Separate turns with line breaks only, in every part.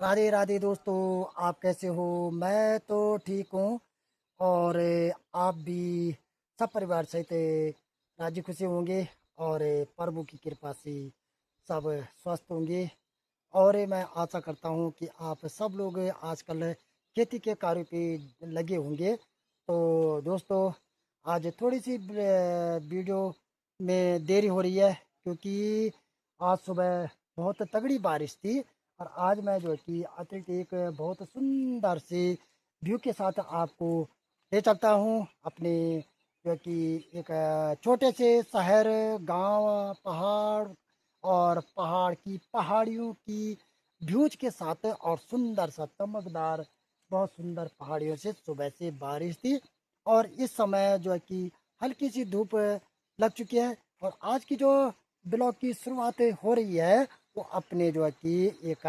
राधे राधे दोस्तों। आप कैसे हो? मैं तो ठीक हूँ। और आप भी सब परिवार सहित राजी खुशी होंगे। और प्रभु की कृपा से सब स्वस्थ होंगे। और मैं आशा करता हूँ कि आप सब लोग आजकल खेती के कार्य पे लगे होंगे। तो दोस्तों, आज थोड़ी सी वीडियो में देरी हो रही है, क्योंकि आज सुबह बहुत तगड़ी बारिश थी। और आज मैं जो है कि अतिरिक्त एक बहुत सुंदर सी व्यू के साथ आपको ले चलता हूँ अपने जो है कि एक छोटे से शहर, गांव, पहाड़ और पहाड़ की पहाड़ियों की व्यूज के साथ, और सुंदर सा चमकदार बहुत सुंदर पहाड़ियों से सुबह से बारिश थी। और इस समय जो है कि हल्की सी धूप लग चुकी है। और आज की जो ब्लॉग की शुरुआत हो रही है वो अपने जो है कि एक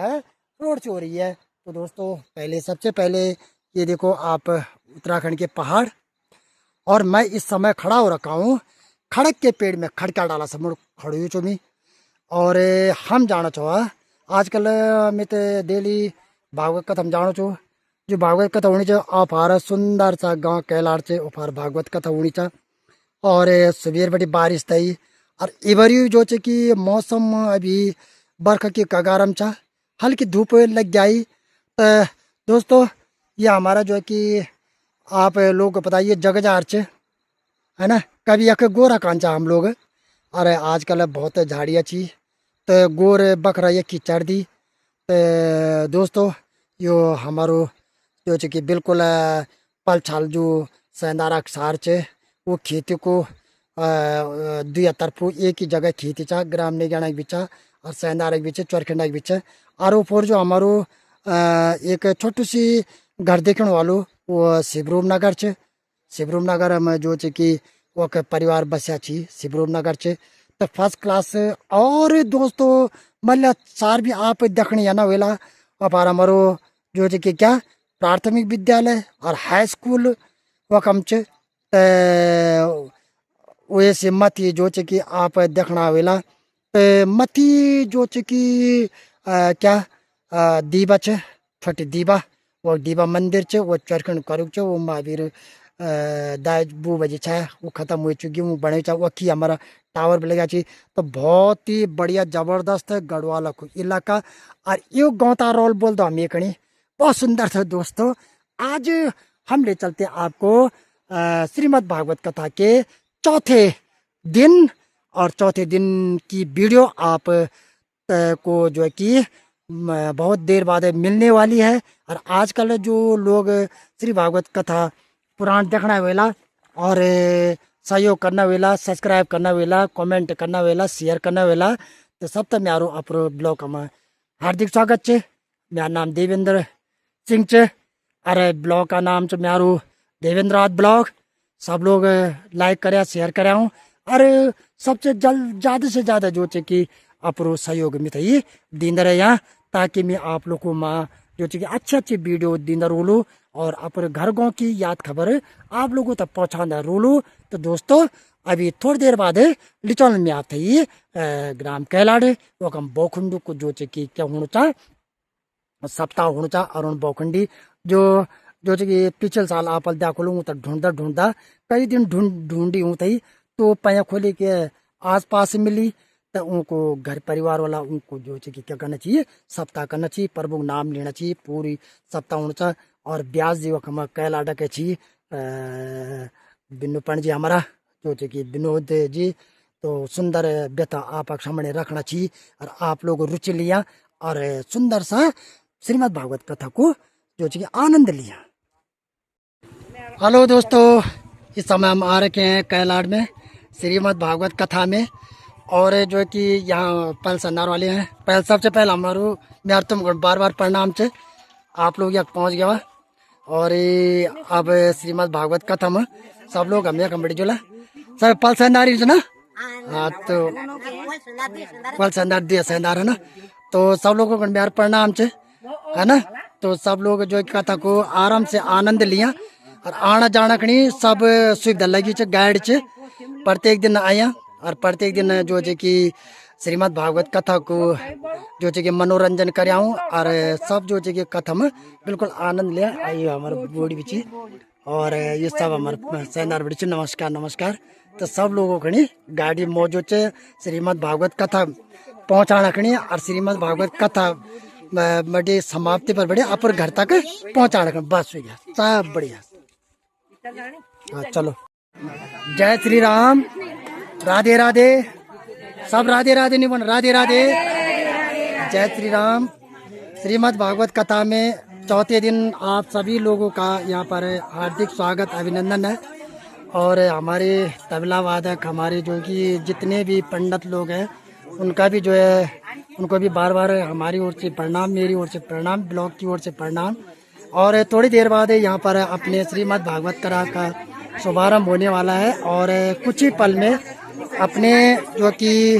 रोड से हो रही है। तो दोस्तों, पहले सबसे पहले ये देखो आप, उत्तराखंड के पहाड़। और मैं इस समय खड़ा हो रखा हूँ खड़क के पेड़ में, खड़का डाला सब मुड़ खड़ी हुई चुमी। और हम जाना चाहो आजकल मैं तो डेली भागवत कथा हम जानो छो। जो भागवत कथा होनी चाहिए अपार सुंदर सा गांव कैलाड़ से उपार भागवत कथा होनी चाहिए। और सुबह बड़ी बारिश थी। और इबरी जो चे कि मौसम अभी बरखा की कगारम चा, हल्की धूप लग गई। तो दोस्तों, ये हमारा जो है कि आप लोगों को पता है ये जगजार च है ना। कभी यक गोरा कांचा हम लोग। और आजकल बहुत झाड़ियाँ छी, तो गोर बकरा ये की चढ़ दी। तो दोस्तों, यो हमारो जो चे कि बिल्कुल पल छाल जो सेंदारा सार चे, वो खेती को दुई तरफो एक ही जगह खेती चा, ग्राम निगणा के बीच और सेंदारा के बीच, चौरखंडा के बीच। और ऊपर जो हमारो एक छोटू सी घर देखने वालो वो शिवरूम नगर चे। शिवरूम नगर में जो चे कि वो के परिवार बस्या छी शिवरूम नगर चे। तो फर्स्ट क्लास। और दोस्तों, मतलब सार भी आप देखने ना वेला अपार हमारो जो चे कि क्या प्राथमिक विद्यालय और हाई स्कूल वकम च। वैसे मथी जो चे कि आप देखना वेला मथी जो चे कि क्या दीबा च, छोटी दीबा। वो दीबा मंदिर च, वो चरखंड करुक च, वो महावीर दाज बू बजे छा वो खत्म हो चुकी वो बने चा वो की हमारा टावर भी लगा छी। तो बहुत ही बढ़िया जबरदस्त है गढ़वाला को इलाका। और यो गौता रोल बोल दो हम ये कणी बहुत सुंदर था दोस्तों। आज हम ले चलते आपको श्रीमद् भागवत कथा के चौथे दिन। और चौथे दिन की वीडियो आप को जो है कि बहुत देर बाद मिलने वाली है। और आजकल जो लोग श्री भागवत कथा पुराण देखना वेला और सहयोग करना वेला, सब्सक्राइब करना वेला, कमेंट करना वेला, शेयर करना वेला। तो सब तो म्यारो अपरो ब्लॉग में हार्दिक स्वागत है। मेरा नाम देवेंद्र सिंह च। अरे ब्लॉग का नाम च म्यारो देवेंद्र ब्लॉग। सब लोग लाइक करे, शेयर करे हूँ। और सबसे जल्द ज़्यादा से ज़्यादा जो चे कि अपरो सहयोग में थी दींदा रहे यहाँ, ताकि मैं आप लोगों को माँ जो चे कि अच्छे अच्छे वीडियो दींदा रोलू और अपने घर गाँव की याद खबर आप लोगों तक पहुँचाना रोलू। तो दोस्तों, अभी थोड़ी देर बाद लिचौल में आते ही ग्राम कैलाड़ वो कम बोखंडू को जो चे कि क्या होना चाह सप्ताह होना चाह अरुण बोखंडी जो जो चे कि पिछले साल आप देखो लूँ तो ढूंढता ढूंढता कई दिन ढूंढी हूँ थी। तो पैया खोली के आस पास मिली। तो उनको घर परिवार वाला उनको जो चे कि क्या करना चाहिए, सप्ताह करना चाहिए, प्रभु नाम लेना चाहिए, पूरी सप्ताह होना चाहिए। और ब्याज जी वह कैलाडा के चाहिए बिन्नू जी हमारा जो चे कि विनोद जी। तो सुंदर व्यथा आप सामने रखना चाहिए और आप लोग रुचि लिया और सुंदर सा श्रीमद् भागवत कथा को जो चे कि आनंद लिया। हेलो दोस्तों, इस समय हम आ रखे हैं कैलाड़ में श्रीमद् भागवत कथा में। और जो है कि यहाँ पहल संदार वाले हैं। पहले सबसे पहले हमारो मेरे तुम बार बार प्रणाम से आप लोग यहाँ पहुँच गया। और ये अब श्रीमद् भागवत कथा में सब लोग हम यहाँ बड़ी जोला सब पल संदारी ना। हाँ, तो पल संदार दिया संदार है ना। तो सब लोगों को मेरा प्रणाम से है ना। तो सब लोग जो कथा को आराम से आनंद लिया और आना जाना कनी सब सुविधा लगी गाइड से प्रत्येक दिन आया। और प्रत्येक दिन जो है कि श्रीमद् भागवत कथा को जो कि मनोरंजन कराऊँ और सब जो कि कथा में बिल्कुल आनंद ले आइए हमारे बूढ़ी बिची और ये सब हमारे सैनार बिची। नमस्कार नमस्कार। तो सब लोगों को गाड़ी मौजूद है श्रीमद् भागवत कथा पहुँचाना खड़ी और श्रीमद् भागवत कथा बड़ी समाप्ति पर बढ़िया अपर घर तक पहुँचाना बस हो गया सब बढ़िया। हाँ चलो जय श्री राम राधे राधे सब राधे राधे नहीं बोल राधे राधे जय श्री राम। श्रीमद् भागवत कथा में चौथे दिन आप सभी लोगों का यहाँ पर हार्दिक स्वागत अभिनंदन है और हमारे तबला वादक हमारे जो कि जितने भी पंडित लोग हैं उनका भी जो है उनको भी बार बार हमारी ओर से प्रणाम, मेरी ओर से प्रणाम, ब्लॉग की ओर से प्रणाम। और थोड़ी देर बाद यहाँ पर अपने श्रीमद् भागवत कथा का शुभारंभ होने वाला है और कुछ ही पल में अपने जो कि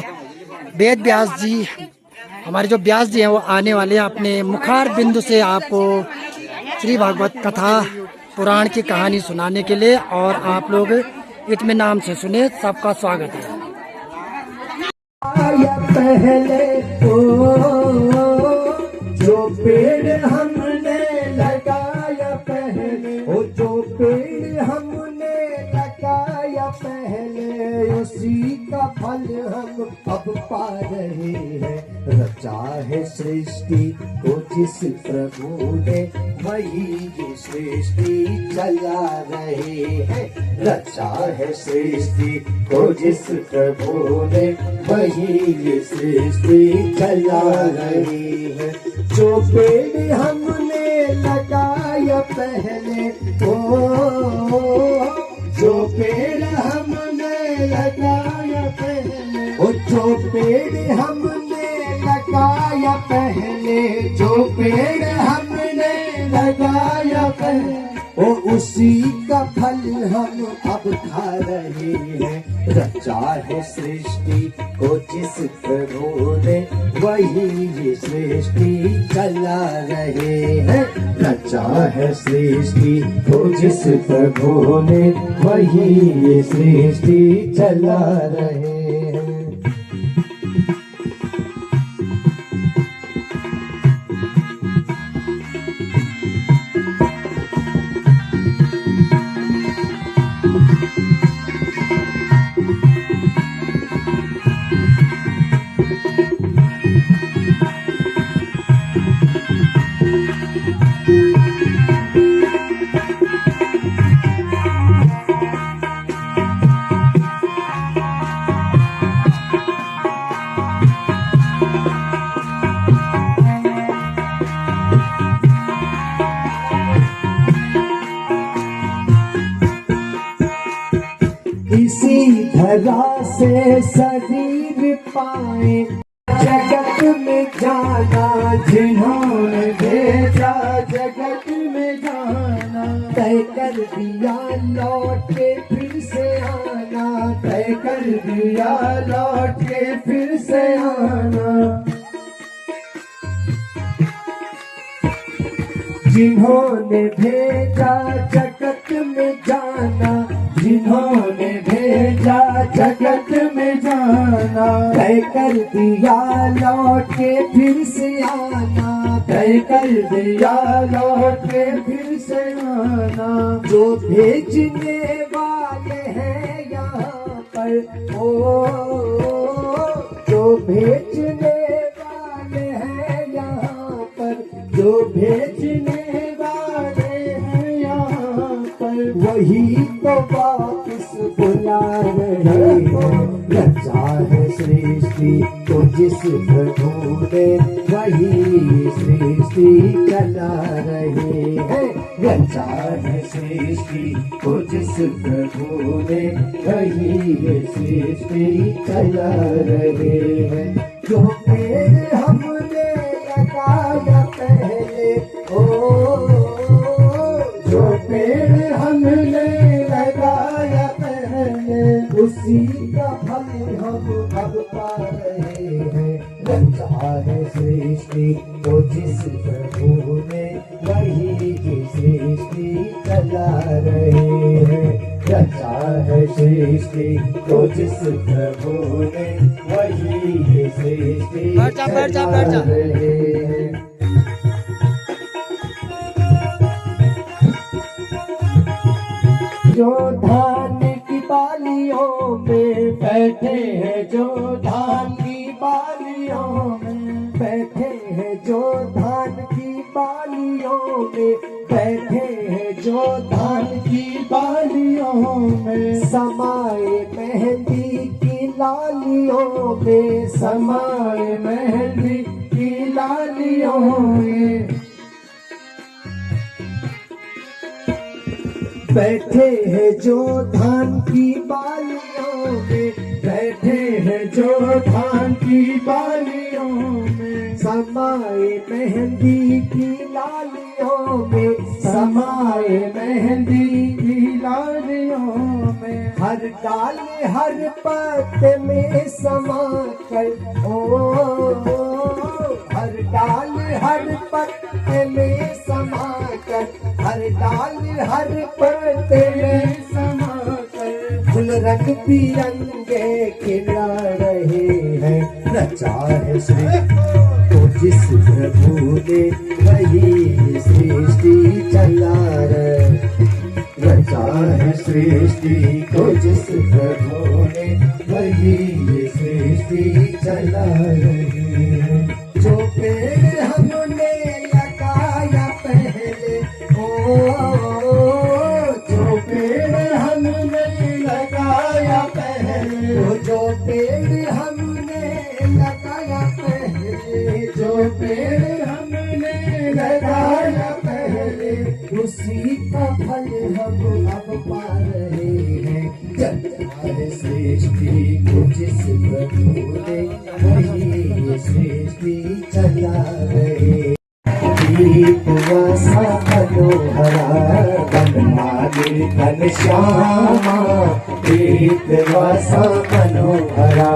वेद व्यास जी हमारे जो व्यास जी हैं वो आने वाले हैं अपने मुखार बिंदु से आपको श्री भागवत कथा पुराण की कहानी सुनाने के लिए और आप लोग इत्मीनान से सुने। सबका स्वागत है।
पहले तो जो पेड़ हमने लगाया पहले वो जो पेड़ हमने लगाया पहले उसी का फल हम अब पा रहे हैं। रचा है सृष्टि को जिस प्रभु ने वही ये सृष्टि चला रहे हैं। रचा है सृष्टि को जिस प्रभु ने वही ये सृष्टि चला रही है। जो पेड़ हमने लगाया पहले जो पेड़ हमने लगाया पहले जो पेड़ हमने लगाया पहले जो पेड़ हमने लगाया पहले वो उसी का फल हम अब खा रहे हैं। रचा है सृष्टि को जिस प्रभु ने वही ये सृष्टि चला रहे हैं। रचा है सृष्टि को जिस प्रभु ने वही ये सृष्टि चला रहे हैं। इसी धरा से शरीर पाए जगत में जाना जिन्होंने भेजा जगत में जाना। तय कर दिया लौट के फिर से आना तय कर दिया लौट के फिर से आना। जिन्होंने भेजा जगत में जाना जिन्होंने भेजा जगत में जाना। तय कर दिया लौट के फिर से आना तय कर दिया लौट के फिर से आना। जो भेजने वाले हैं यहाँ पर जो भेजने वाले हैं यहाँ पर जो भेजने वही तो वापस बुला रहे हैं। रचा है सृष्टि तो जिस प्रभु ने वही सृष्टि चला रहे हैं। रचा है सृष्टि तो जिस प्रभु ने वही सृष्टि चला रहे हैं। जो पेड़ हमने लगाया पहले जो पेड़ हमने लगाया पहले उसी का फल हम अब पा रहे हैं। रचा है सृष्टि तो जिस प्रभु ने वही की सृष्टि चला रहे हैं। रचा है सृष्टि तो जिस प्रभु ने वही ये सृष्टि
बैठ जा, बैठ जा, बैठ जा।
चला रहे हैं। जो धान की बालियों में बैठे हैं, जो धान की बालियों में बैठे हैं, जो धान की बालियों में बैठे हैं, जो धान की बालियों में समाए मेहंदी की लालियों में, समाए मेहंदी की लालियों में बैठे हैं, जो धान की बालियों में बैठे हैं, जो धान की बालियों में समाए मेहंदी की लालियों में, समाए मेहंदी की लालियों में हर डाल हर पत्ते में समा कर हर डाल हर पत्ते में समा कर, हर डाल हर पत्ते में समा कर फूल रंग बिरंगे खिला रहे हैं। रचा है सृष्टि को जिस प्रभु ने वही सृष्टि चला रहे। रचा है सृष्टि को जिस प्रभु ने वही सृष्टि चला रहे हैं। जो पेड़ हमने लगाया पहले जो पेड़ हमने लगाया पहले, जो पेड़ हमने लगाया पहले, जो पेड़ हमने लगाया पहले उसी का फल हम अब पा रहे हैं। जब सृष्टि को जिस प्रभु ने वही सृष्टि चला रहे। गीत वासा मनोहरा बनमाली घनश्यामा, गीत वासा मनोहरा,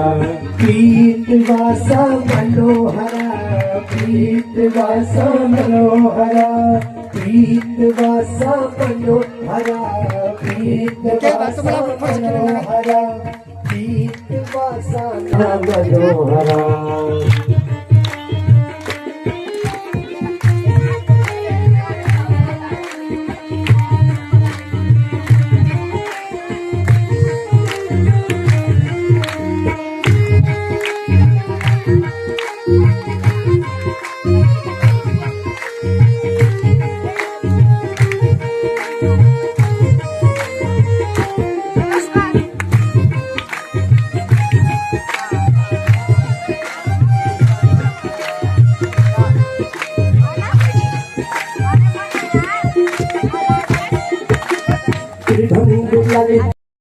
गीत वासा मनोहरा, गीत वासा मनोहरा, गीत वासा मनोहरा, गीत वासा मनोहरा, गीत वासा मनोहरा।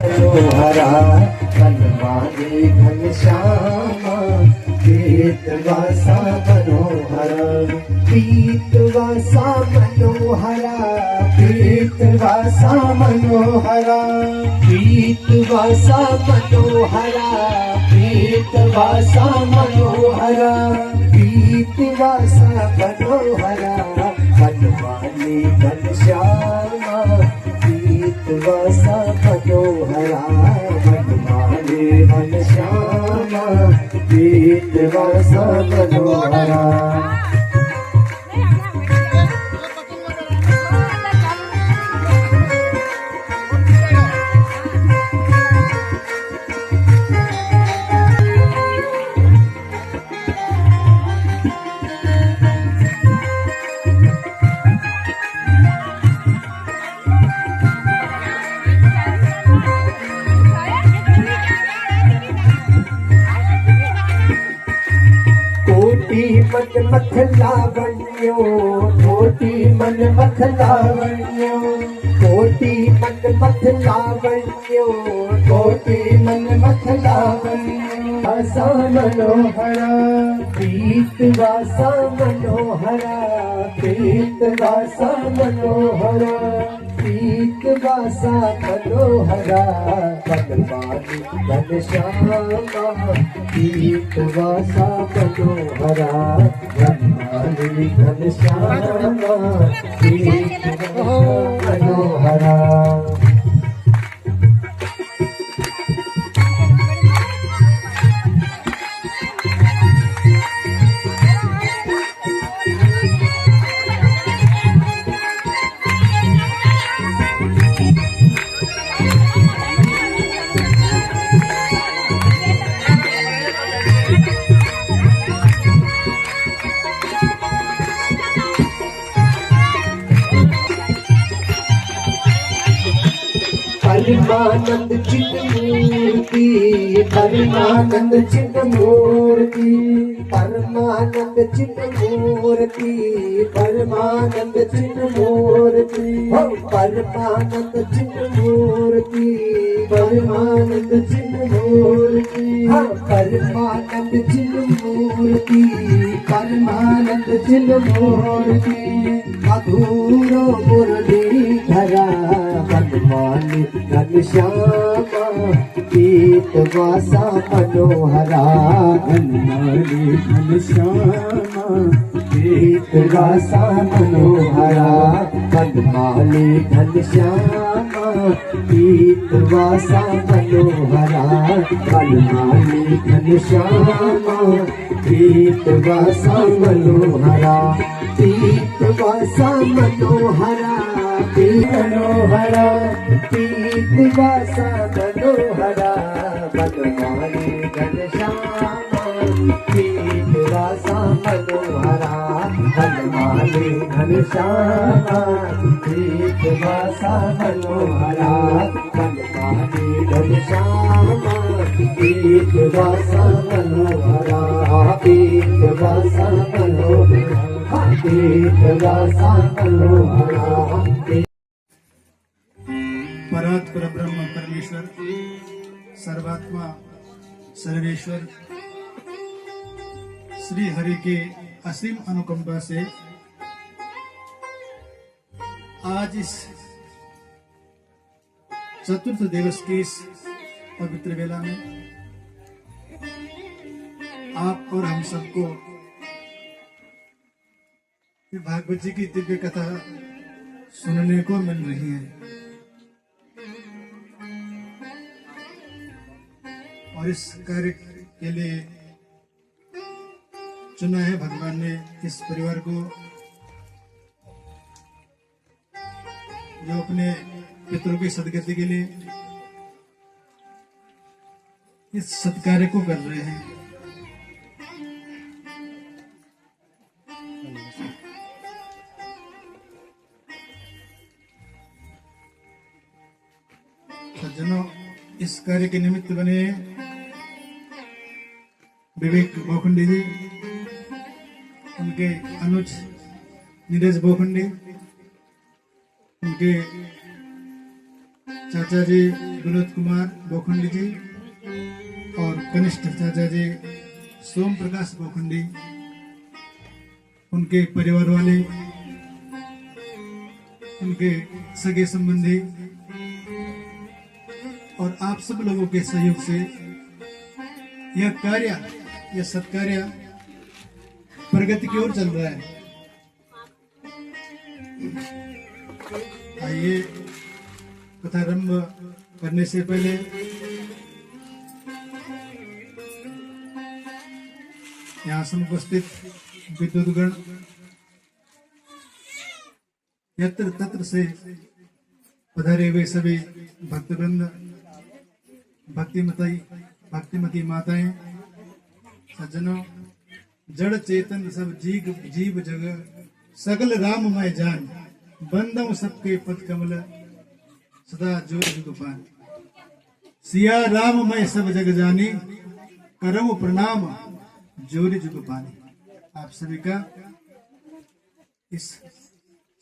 मनोहरा बनमाली घनश्यामा, गीत वासा मनोहरा, गीत वासा मनोहरा, गीत वासा मनोहरा, गीत वासा मनोहरा, गीत वासा मनोहरा, गीत वासा मनोहरा बनमाली घनश्यामा, गीत वासा मनोहरा बनमाली घनश्यामा, गीत वासा मनोहरा। मन मथला बनियो, कोटि मन मथला बनियो, कोटि मन मथला बनियो, कोटि मन मथला बनियो। वासा मनोहरा, गीत वासा मनोहरा, गीत वासा मनोहरा, गीत वासा मनोहरा बनमाली घनश्यामा, गीत वासा मनोहरा बनमाली घनश्यामा, गीत वासा मनोहरा। परमानंद चिन्मूर्ति परमानंद चिन्मूर्ति परमानंद चिन्मूर्ति परमानंद चिन्मूर्ति परमानंद चिन्मूर्ति परमानंद चिन्मूर्ति परमानंद चिन्मूर्ति परमानंद चिन्मूर्ति मधुरो मुरलीधरा वनमाली घनश्यामा गीत वासा मनोहरा वनमाली घनश्यामा गीत वासा मनोहरा वनमाली घनश्यामा गीत वासा मनोहरा वनमाली घनश्यामा गीत वासा मनोहरा गीत वासा मनोहरा मनोहरा गीत वासा मनोहरा वनमाली घनश्यामा गीत वासा मनोहरा वनमाली घनश्यामा गीत वासा मनोहरा वनमाली घनश्यामा गीत वासा मनोहरा गीत वासा मनोहरा गीत वासा मनोहरा।
परात्पर ब्रह्म परमेश्वर सर्वात्मा सर्वेश्वर श्री हरि के असीम अनुकंपा से आज इस चतुर्थ दिवस की इस पवित्र वेला में आप और हम सबको भागवत जी की दिव्य कथा सुनने को मिल रही है और इस कार्य के लिए चुना है भगवान ने इस परिवार को जो अपने पितरों की सदगति के लिए इस सत्कार्य को कर रहे हैं। सज्जनों, इस कार्य के निमित्त बने विवेक बोखंडी जी, उनके अनुज नीरज बोखंडी, उनके चाचा जी विनोद कुमार बोखंडी जी और कनिष्ठ चाचा जी सोम प्रकाश बोखंडी, उनके परिवार वाले, उनके सगे संबंधी और आप सब लोगों के सहयोग से यह सत्कार्य प्रगति की ओर चल रहा है। आइए कथारंभ करने से पहले यहाँ समुपस्थित विद्युतगण यत्र तत्र से पधारे हुए सभी भक्तवृंद, भक्तिमती माताएं, सज्जनों, जड़ चेतन सब जीव जग सकल राममय जान बंदम सबके पद कमल सदा जोर जुग पान। सिया राममय सब जग जानी करम प्रणाम जोरी जुग पानी। आप सभी का इस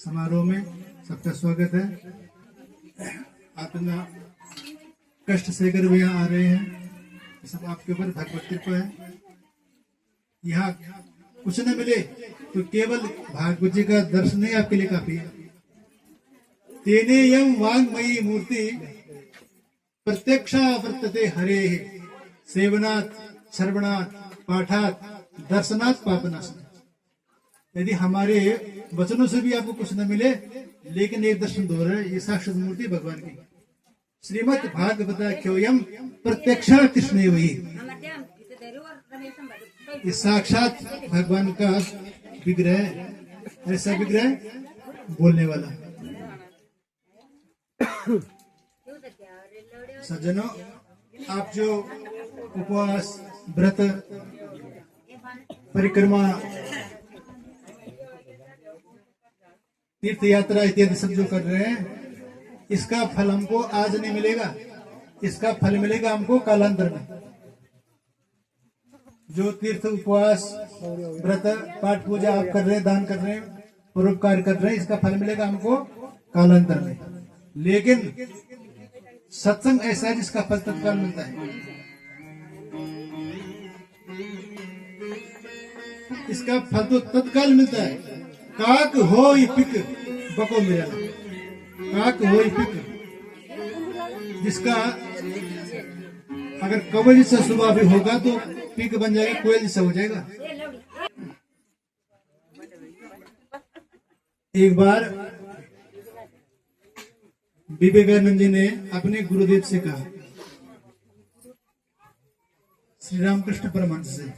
समारोह में सबका स्वागत है। आप इतना कष्ट सहकर भी यहाँ आ रहे हैं, सब आपके ऊपर भगवत कृपा है। यहाँ कुछ न मिले तो केवल भागवत जी का दर्शन ही आपके लिए काफी है। तेने यम वांगमयी मूर्ति प्रत्यक्षा वर्तते हरे सेवनात् श्रवणात् पाठात् दर्शनात् पापनाशनात्। यदि हमारे वचनों से भी आपको कुछ न मिले, लेकिन एक दर्शन दो रहे, ये साक्षात मूर्ति भगवान की श्रीमद् भागवता क्योयम प्रत्यक्षा कृष्ण वही, ये साक्षात भगवान का विग्रह, ऐसा विग्रह बोलने वाला। सज्जनों, आप जो उपवास, व्रत, परिक्रमा, तीर्थ यात्रा इत्यादि सब जो कर रहे हैं, इसका फल हमको आज नहीं मिलेगा, इसका फल मिलेगा हमको कालांतर में। जो तीर्थ उपवास व्रत पाठ पूजा आप कर रहे हैं, दान कर रहे हैं, परोपकार कर रहे हैं, इसका फल मिलेगा हमको कालांतर में। लेकिन सत्संग ऐसा है जिसका फल तत्काल मिलता है। इसका फल तो तत्काल मिलता है। काक हो पिक बको मेरा, काक हो पिक, जिसका अगर कवच जैसा स्वभाव भी होगा तो पिक बन जाएगा, कोयल जैसा हो जाएगा। एक बार विवेकानंद जी ने अपने गुरुदेव से कहा, श्री रामकृष्ण परमहंस से,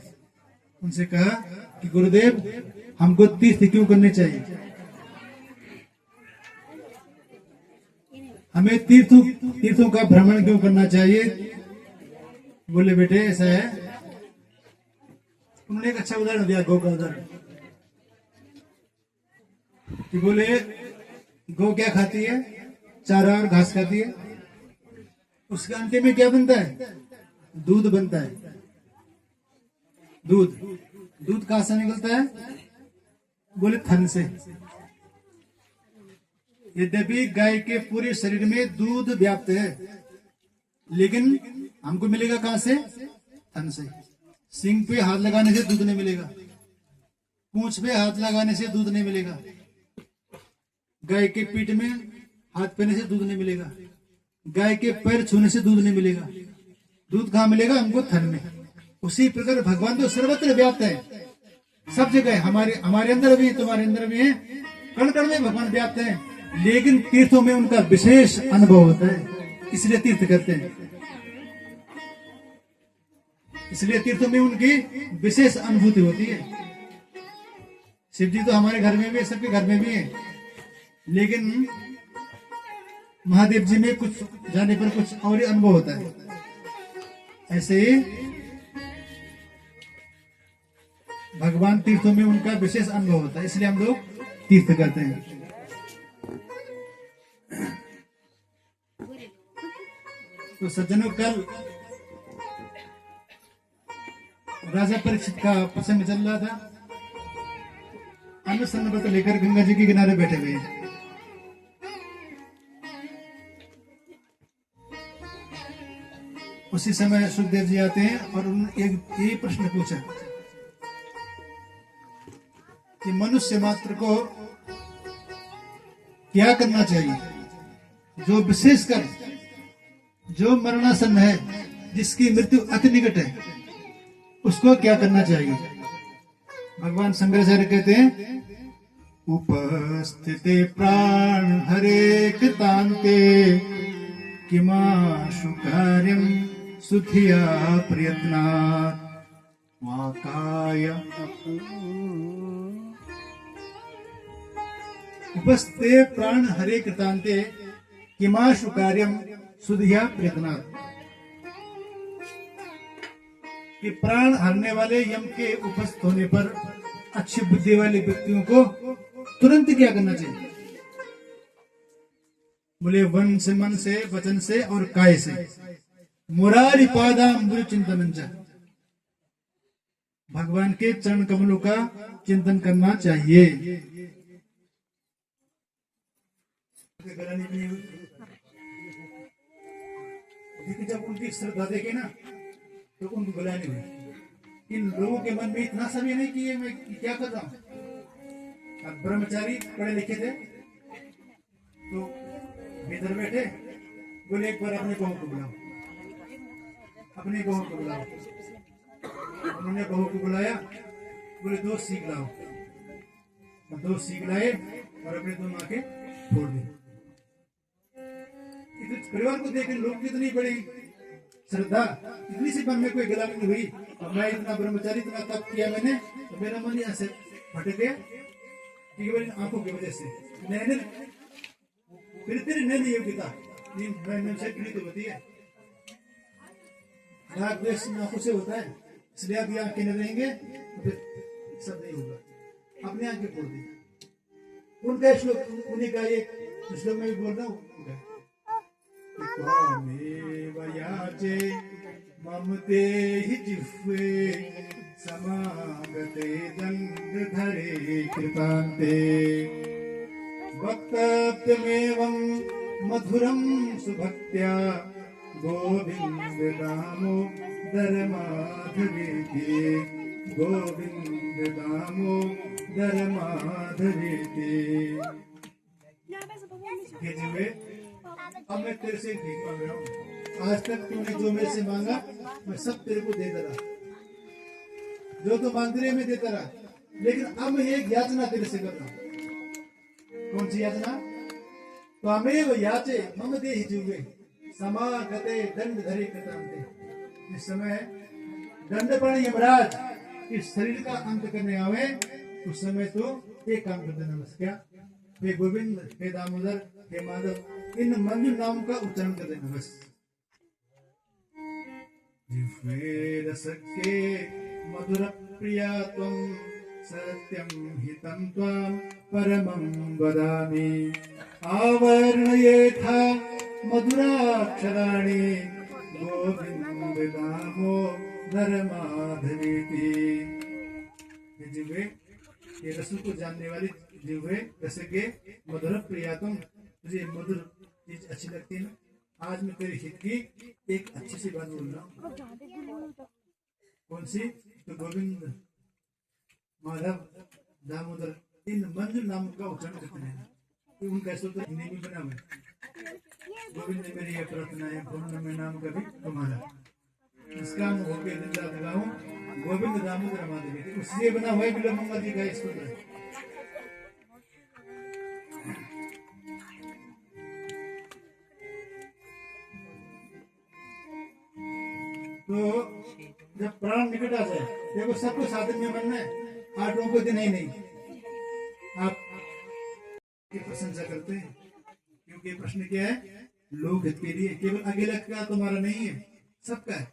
उनसे कहा कि गुरुदेव हमको तीर्थ क्यों करने चाहिए, हमें तीर्थों का भ्रमण क्यों करना चाहिए। बोले बेटे ऐसा है, उन्होंने एक अच्छा उदाहरण दिया, गौ का उदाहरण, कि बोले गौ क्या खाती है, चारा और घास खाती है, उसके अंत में क्या बनता है, दूध बनता है। दूध कहां से निकलता है, बोले थन से। यद्यपि गाय के पूरे शरीर में दूध व्याप्त है, लेकिन हमको मिलेगा कहां से, थन से। सिंग पे हाथ लगाने से दूध नहीं मिलेगा, पूंछ पे हाथ लगाने से दूध नहीं मिलेगा, गाय के पीठ में हाथ फेरने से दूध नहीं मिलेगा, गाय के पैर छूने से दूध नहीं मिलेगा। दूध कहां मिलेगा, हमको थन में। उसी प्रकार भगवान तो सर्वत्र व्याप्त है, सब जगह, हमारे अंदर भी, तुम्हारे अंदर भी है, कण कण में भगवान व्याप्त है। लेकिन तीर्थों में उनका विशेष अनुभव होता है, इसलिए तीर्थ करते हैं, इसलिए तीर्थों में उनकी विशेष अनुभूति होती है। शिव जी तो हमारे घर में भी है, सबके घर में भी है, लेकिन महादेव जी में कुछ जाने पर कुछ और ही अनुभव होता है। ऐसे ही भगवान तीर्थों में उनका विशेष अनुभव होता है, इसलिए हम लोग तीर्थ करते हैं। तो सज्जनों, कल राजा परीक्षित का प्रसंग चल रहा था। अन्न सन्न व्रत लेकर गंगा जी के किनारे बैठे हुए हैं। उसी समय सुखदेव जी आते हैं और उन्होंने एक ये प्रश्न पूछा कि मनुष्य मात्र को क्या करना चाहिए, जो विशेषकर जो मरणासन्न है, जिसकी मृत्यु अति निकट है, उसको क्या करना चाहिए। भगवान शंकराचार्य कहते हैं, उपस्थिते प्राण हरे कृतांते किमाशु कार्यम सुखिया प्रयत्नात् वाकाय। उपस्थिते प्राण हरे कृतांते किमाशु कार्यम सुधिया प्रयत्नात्। कि प्राण हरने वाले यम के उपस्थित होने पर अच्छी बुद्धि वाले व्यक्तियों को तुरंत क्या करना चाहिए। बोले वन से, मन से, वचन से और काय से मुरारी पादाम्बुज चिंतन, भगवान के चरण कमलों का चिंतन करना चाहिए। जब उनकी श्रद्धा देखे ना तो उनको बुलाने हुए। इन लोगों के मन में इतना समय नहीं कि ये मैं क्या कर रहा हूं। अब ब्रह्मचारी पढ़े लिखे थे तो भीतर बैठे, बोले एक बार अपने बहू को बुलाओ, अपनी बहू को बुलाओ। उन्होंने बहू को बुलाया, बोले दो सीख लाओ। दो सीख लाए और अपने दोनों आंखें फोड़ दी। परिवार को देख लोग कितनी बड़ी श्रद्धा, इतनी सी मन में कोई गला नहीं हुई। अब मैं इतना ब्रह्मचारी, इतना तप किया मैंने, तो मेरा मन यहाँ से भटक गया इन आंखों की वजह से। नैन फिर तेरी नैन योग्यता से पीड़ित होती है। राग द्वेष आंखों से होता है, इसलिए आप ये आंखें नहीं रहेंगे तो फिर सब नहीं होगा। अपने आंखें फोड़ दी। उनका श्लोक, उन्हीं का एक श्लोक में भी बोल रहा हूँ, त्वामेव याचे मम ते हि जिह्वे समागते दण्डधरे कृतान्ते वक्तव्यमेवं मधुरं सुभक्त्या गोविन्द दामोदर माधवेति गोविन्द दामोदर माधवेति। ये जीवे अब मैं तेरे से भीख मांग रहा हूँ। आज तक तूने जो मेरे से मांगा मैं सब तेरे को देता रहा, जो तो मांगते रहे मैं देता रहा, लेकिन अब मैं एक याचना तेरे से कर रहा हूँ। कौन सी याचना? त्वामेव याचे मम देहि जिह्वे समागते दंडधरे कृतान्ते। इस समय दंडपाणी यमराज इस शरीर का अंत करने आवे उस समय तो एक काम कर देना बस। क्या? हे गोविंद, हे दामोदर, हे माधव, इन मंजू नाम का उच्चारण कर देना बस। जिह्वे रसके मधुर प्रिया त्वं सत्यं हितं त्वां परमं वदामि आवर्णयेथा मधुराक्षराणि गोविन्द दामोदर माधवेति। ये जिह्वे, ये रस को जानने वाली जिह्वे रसके मधुर प्रिया तुम, तुझे मधुर चीज अच्छी लगती है ना। आज मैं तेरे हित की एक अच्छी सी बात बोल रहा हूँ। कौन सी? तो गोविंद, माधव, दामोदर, इन मंजू नाम का उच्चारण करते हैं। तो उनका सूत्र हिंदी में बना हुआ है। गोविंद मेरी यह प्रार्थना है, पूर्ण में नाम कभी तुम्हारा, इसका मुँह होके दिन रात गाऊं गोविंद दामोदर माधव। उसलिए बना हुआ है बिलो मंगल जी का एक सूत्र। तो जब प्राण निकट आ जाए, देखो सबको साधन में बनना है, आठों को दिन ही नहीं। आप की प्रशंसा करते हैं क्योंकि प्रश्न क्या है? लोक हित के लिए। केवल अकेला का तुम्हारा नहीं है, सबका है।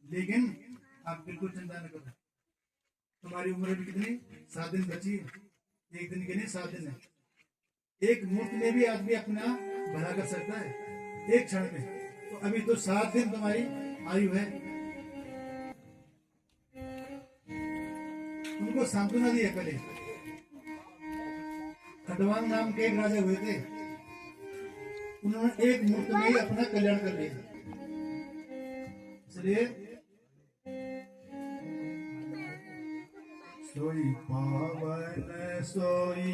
लेकिन आप बिल्कुल चिंता न करो। तुम्हारी उम्र भी कितनी? 7 दिन बची है। एक दिन के नहीं 7 दिन है। एक मुफ्त में भी आदमी अपना भला कर सकता है एक क्षण में। तो अभी तो 7 दिन तुम्हारी आयु है। उनको सांत्वना दिया पहले। खटवांग नाम के एक राजा हुए थे, उन्होंने एक मुफ्त में ही अपना कल्याण कर लिया। इसलिए सोई पावन सोई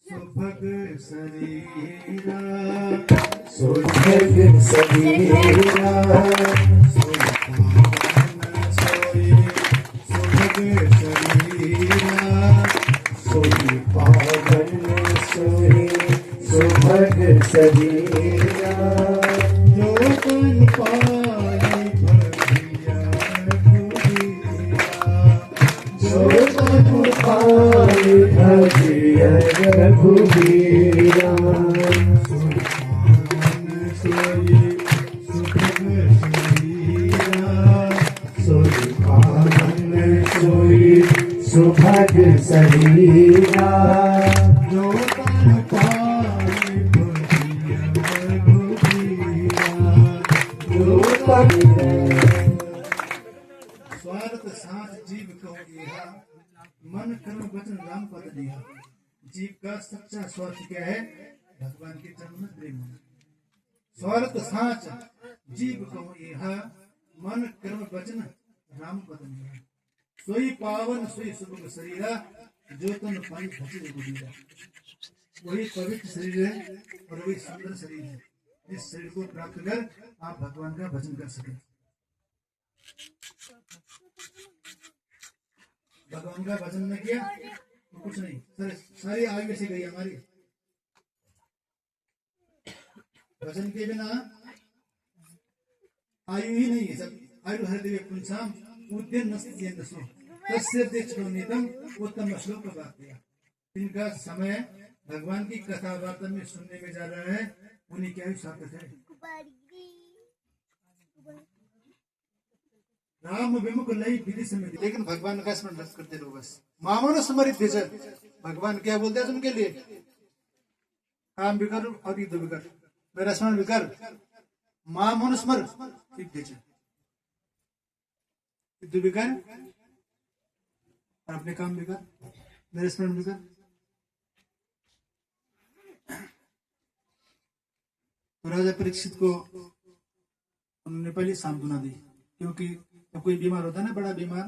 सुभग शरीरा,
सुभग शरीरा,
सोई पावन सोई सुभग शरीरा,
सोई पावन सोई सुभग शरीरा,
जो तन पाई भगिया रघुबीरा,
जो तन पाई भजिया रघुबीरा, सोई पावन सोई सुभग शरीरा,
जो तन पाई भगिया रघुबीरा।
जो तन
स्वार्थ साथ जीव को इहा, मन कर्म वचन राम पद दिया। जीव का सच्चा स्वार्थ क्या है? भगवान के चरण में प्रेम होना। स्वार्थ साच जीव को इहा, मन कर्म वचन राम पद दिया। सोई पावन सोई सुभग शरीरा, जो तन पाई भजन रघुबीरा। वही पवित्र शरीर है और वही सुंदर शरीर है। इस शरीर को प्राप्त कर आप भगवान का भजन कर सके। भगवान का भजन न किया तो कुछ नहीं। सारी आयु ऐसी गई हमारी। भजन के बिना आयु ही नहीं है। सब आयु हर देवे पुंसाम उद्यन नस्लो तस्य देक्षो नीतम उत्तम श्लोक दिया। इनका समय भगवान की कथा वार्ता में सुनने में जा रहा है, उन्हीं की आयु सार्थक है। राम विमुख लई विधि समिति, लेकिन भगवान का स्मरण करते रहो बस। मामो स्मरित भगवान क्या बोलते हैं उनके लिए? काम भी कर और युद्ध भी कर। मेरा स्मरण भी कर, मां मनुस्मर घ्यायचे, युद्ध भी कर और अपने काम भी कर, मेरे स्मरण भी कर। तो राजा परीक्षित को उन्होंने पहले सांत्वना दी, क्योंकि जब कोई बीमार होता है ना, बड़ा बीमार,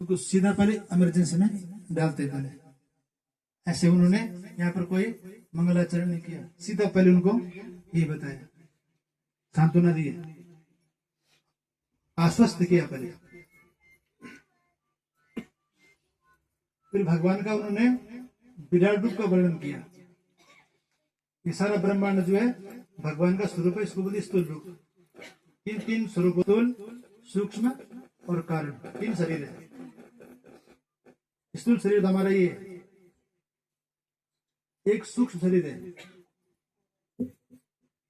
तो कुछ सीधा पहले इमरजेंसी में डालते पहले। ऐसे उन्होंने यहाँ पर कोई मंगलाचरण नहीं किया, सीधा पहले उनको ये बताया, सांत्वना दी, आश्वस्त किया पहले। फिर भगवान का उन्होंने विराट रूप का वर्णन किया। ये सारा ब्रह्मांड जो है भगवान का स्वरूप है, इसको बोलते स्थूल रूप। तीन स्वरूप, स्थूल, सूक्ष्म और कारण, 3 शरीर है। स्थूल शरीर हमारा ये एक सूक्ष्म शरीर है,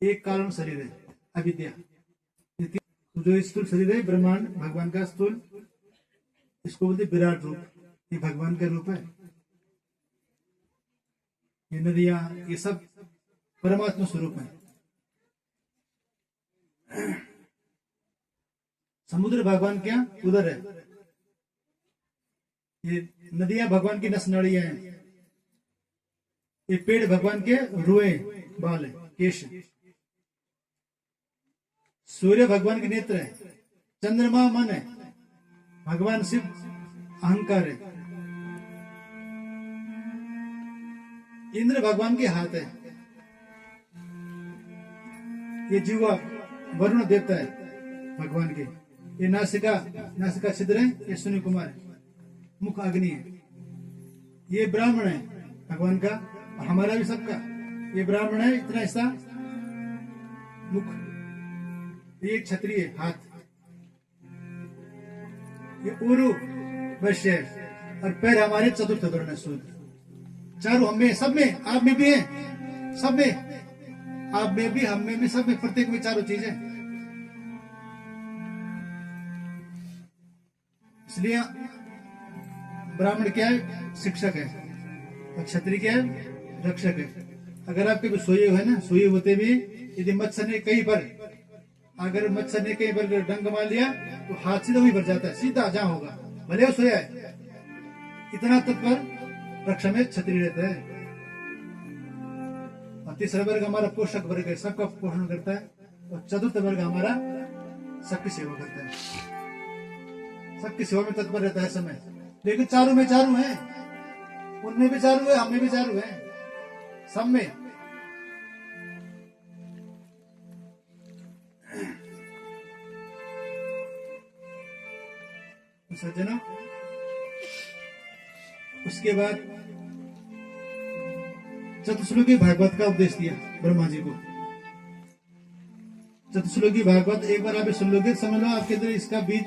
एक कारण शरीर है, अविद्या। जो स्थूल शरीर है ब्रह्मांड भगवान का स्थूल, इसको बोलते विराट रूप, ये भगवान का रूप है। ये नदियां, ये सब परमात्मा स्वरूप है। समुद्र भगवान क्या उधर है, ये नदियां भगवान की नस नाड़ियां हैं, ये पेड़ भगवान के रुए बाल है, केश है। सूर्य भगवान के नेत्र है, चंद्रमा मन है, भगवान शिव अहंकार है, इंद्र भगवान के हाथ है, ये जीवा वरुण देवता है भगवान के, ये नासिका छिद्र है, ये सूर्य कुमार है, मुख अग्नि है, ये ब्राह्मण है भगवान का, हमारा भी सबका। ये ब्राह्मण है, इतना हिस्सा मुख, ये क्षत्रिय है हाथ, ये उरु वैश्य है, और पैर हमारे चतुर्थ वर्ण है सूर्य। चारों हम में, सब में, आप में भी है, सब में, आप में भी, हम में भी, सब में, प्रत्येक में चारों चीजें। इसलिए ब्राह्मण क्या है, शिक्षक है, और क्षत्रिय क्या है, रक्षक है। अगर आप कभी सोए हुए ना, सोए होते भी यदि मच्छर ने कहीं पर, अगर मच्छर ने कहीं पर डंक मार लिया तो हाथ सीधा वहीं भर जाता है, सीधा जहां होगा, भले वो सोया है। इतना तत्पर रक्षा में क्षत्रिय रहता है। और तीसरा वर्ग हमारा पोषक वर्ग है, सबका पोषण करता है। और चतुर्थ वर्ग हमारा सबकी सेवा करता है, सबकी सेवा में तत्पर रहता है समय। लेकिन चारों में चारों है, उनमें भी चारों है, हमें भी चारों है, सब में। सज्जनों, उसके बाद चतुश्लोकी भागवत का उपदेश दिया ब्रह्मा जी को। चतुश्लोकी भागवत एक बार आप सुन लोगे, समझ लो आपके अंदर इसका बीज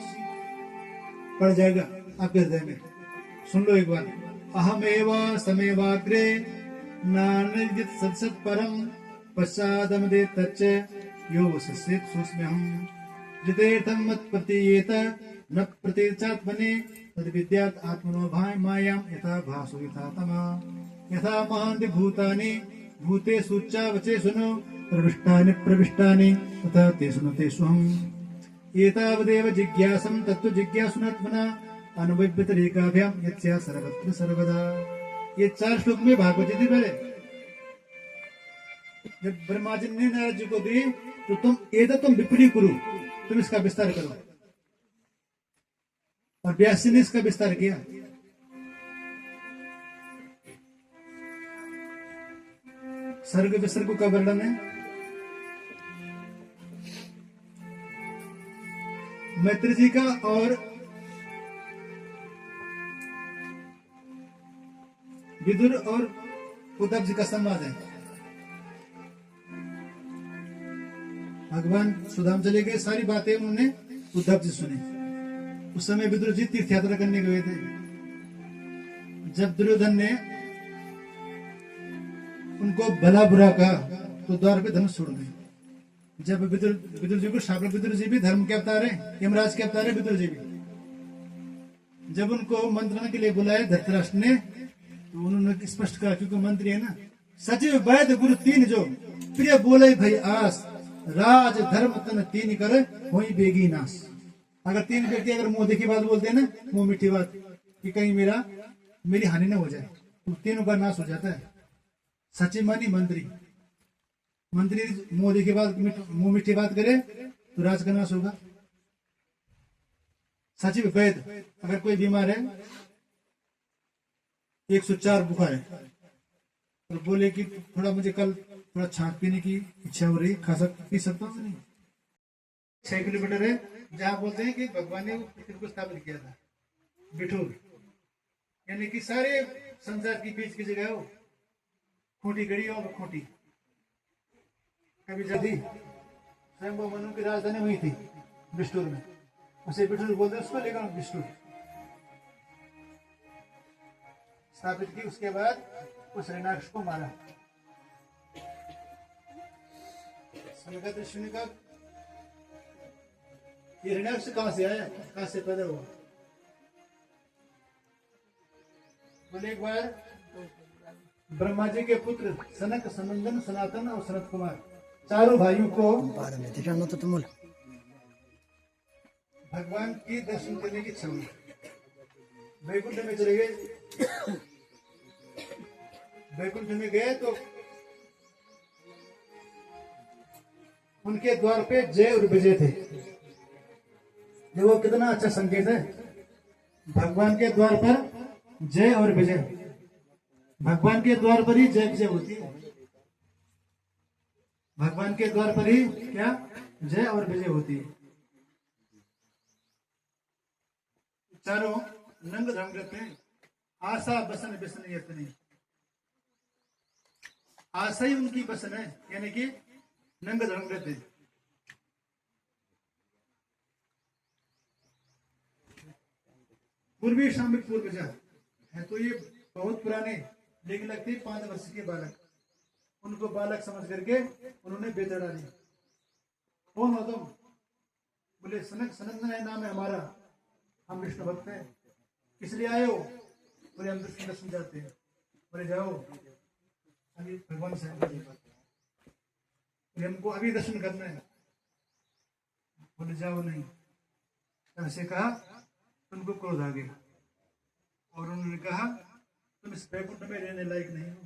पड़ जाएगा आपके हृदय में। सुन लो एक बार। अहमेव समेवाग्रे नान्यत् सत्सत् परम पश्चादमदे तच्च यो वसस्येत सूक्ष्म्यहम् जितेर्थं मत्प्रतीयेत न प्रतीचात्मने तद्विद्यात् आत्मनो मायां यथा भासो यथा तमा यथा महान्ति भूतानि भूतेषु चावचेषु नो प्रविष्टानि तथा तेषु न तेष्वहम् एतावदेव जिज्ञासं तत्त्व जिज्ञासुनात्मना अनुभव्यतिरेकाभ्यां यत्स्या सर्वत्र सर्वदा। ये 4 श्लोक में भागवत जी थी। पहले जब ब्रह्मा जी ने नारद जी को दी तो तुम विपरीत करो, तुम इसका विस्तार करो, और व्यास ने इसका विस्तार किया। सर्ग विसर्ग का वर्णन है। मैत्री जी का और विदुर और उद्धव जी का संवाद है। भगवान सुदाम चले गए, सारी बातें उन्होंने उद्धव जी सुनी। उस समय विदुर जी तीर्थ यात्रा करने गए थे। जब दुर्योधन ने उनको भला बुरा कहा तो द्वार पे धनुष छोड़ गए। जब विदुर जी को शाप, विदुर जी भी धर्म के अवतार है, यमराज के अवतार है विदुर जी भी। जब उनको मंत्रणा के लिए बुलाया धृतराष्ट्र ने, तो उन्होंने स्पष्ट कहा, क्योंकि मंत्री है ना, सचिव वैद्य गुरु 3 जो प्रिय बोले भई आस, राज धर्म तन तीन कर होई बेगी नास। अगर तीन व्यक्ति अगर मुंह देखी बात बोलते हैं ना, मुंह मीठी बात, कि कहीं मेरी हानि ना हो जाए, तो तीनों का नाश हो जाता है। सच्ची मानी मंत्री, मंत्री मुंह देखी बात, मुंह मीठी बात करे तो राज का नाश होगा। सची वैद, अगर कोई बीमार है, 104 बुखार है, और बोले कि थोड़ा मुझे कल थोड़ा छाछ पीने की इच्छा हो रही, पी सकता हूँ नहीं। 6 किलोमीटर है जहाँ बोलते हैं कि भगवान ने वो पृथ्वी को स्थापित किया था, बिठूर, यानी कि सारे संसार की बीच की जगह हो, खूंटी गड़ी और खूंटी कभी जल्दी स्वयं मनु की राजधानी वही थी, बिष्टुर में, उसे बिठूर बोलते हैं, उसको लेकर बिष्टुर स्थापित की। उसके बाद उस हिरण्याक्ष को मारा। सनकादिक ऋषि ने कहा ये हिरण्याक्ष कहां से आया, कहां से पैदा हुआ? बोले एक बार ब्रह्मा जी के पुत्र सनक, सनंदन, सनातन और सनत कुमार, चारों भाइयों को भगवान की दर्शन करने की इच्छा हुई। वैकुंठ में चले गए। वैकुंठ में गए तो उनके द्वार पे जय और विजय थे। देखो कितना अच्छा संकेत है, भगवान के द्वार पर जय और विजय। भगवान के द्वार पर ही जय विजय होती है। भगवान के द्वार पर ही क्या जय और विजय होती है। चारों नंग धर्म रहते हैं। आशा बसन व्यसन यतनी, आशा ही उनकी बसन है, यानी कि नंग धर्म रहते हैं। पूर्वी श्रामिक पूर्वजा है, तो ये बहुत पुराने, लेकिन लगते 5 वर्ष के बालक, उनको बालक समझ करके उन्होंने बेचा डाली। कौन हो तुम? बोले सनक सनंदन है नाम है हमारा, हम विष्णु भक्त हैं। इसलिए आए हो? बोले हम विष्णु दर्शन जाते हैं। बोले जाओ अभी भगवान से, बोले हमको अभी दर्शन करना है। बोले जाओ नहीं। ऐसे कहा, उनको क्रोध आ गया और उन्होंने कहा तुम इस वैकुंठ में रहने लायक नहीं हो,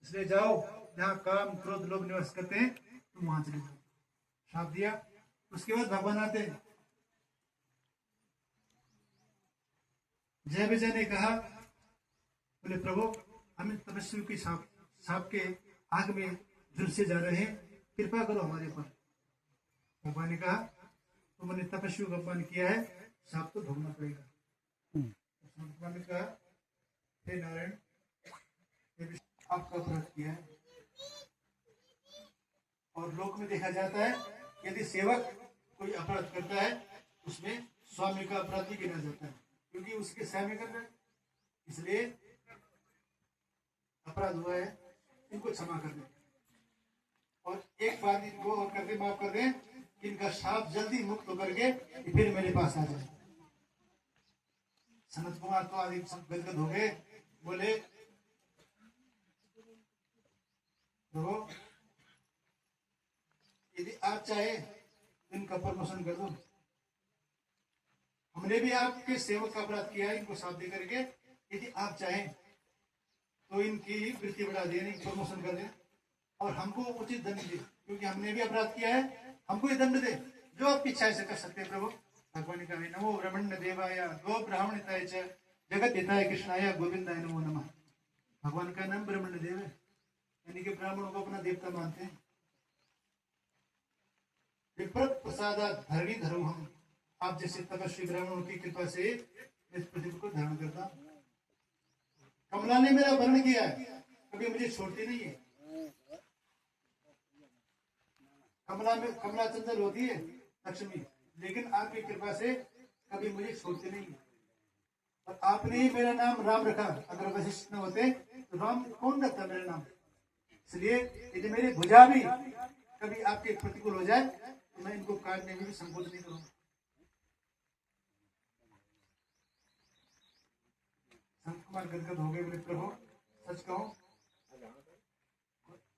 इसलिए जाओ जहाँ काम क्रोध लोग निवास करते हैं, तुम वहां चले जाओ। श्राप दिया। उसके बाद भगवान आते। जय विजय ने कहा, बोले प्रभु हम तपस्वी की सांप के आग में झुलसे जा रहे हैं, कृपा करो हमारे पर। भगवान ने कहा तुमने तपस्वी का अपमान किया है, सांप तो भोगना पड़ेगा। भगवान ने कहा हे नारायण, आपका अपराध किया है। और लोक में देखा जाता है यदि सेवक कोई अपराध करता है उसमें स्वामी का अपराध भी गिना जाता है, क्योंकि उसके स्वामी कर रहे, इसलिए अपराध हुआ है, इनको क्षमा कर दें और एक बार इनको और कर दे, माफ कर दें, इनका शाप जल्दी मुक्त होकर के फिर मेरे पास आ जाए। सनत कुमार तो आदि गदगद हो गए। बोले देखो यदि आप चाहे इनका प्रमोशन कर दो, हमने भी आपके सेवक का अपराध किया है, इनको साथ दे करके, यदि आप चाहें तो इनकी वृत्ति बढ़ा दें, प्रमोशन कर दें और हमको उचित दंड दे, क्योंकि हमने भी अपराध किया है, हमको ही दंड दे, जो आपकी इच्छा से कर सकते हैं प्रभु। भगवान का नमो ब्रह्मण्य देवाय गो ब्राह्मणिताय च जगत हिताय कृष्णाय गोविंदाय नमो नमः। भगवान का नाम ब्रह्मण्य देव है, यानी कि ब्राह्मणों को अपना देवता मानते हैं। विप्रत प्रसादात धरणी धरो हम, आप जैसे तपस्वी ब्राह्मणों की कृपा से इस पृथ्वी को धारण करता। कमला ने मेरा वर्ण किया है, कभी मुझे छोड़ती नहीं है। कमला में कमला चंचल होती है लक्ष्मी, लेकिन आपकी कृपा से कभी मुझे छोड़ते नहीं। और आपने ही मेरा नाम राम रखा, अगर वशिष्ठ न होते तो राम कौन रखता मेरा नाम। इसलिए यदि मेरी भुजा भी कभी आपके प्रतिकूल हो जाए तो मैं इनको काटने में भी संकोच नहीं करूंगा। संत कुमार गदगद हो गए। बोले प्रभु सच कहो,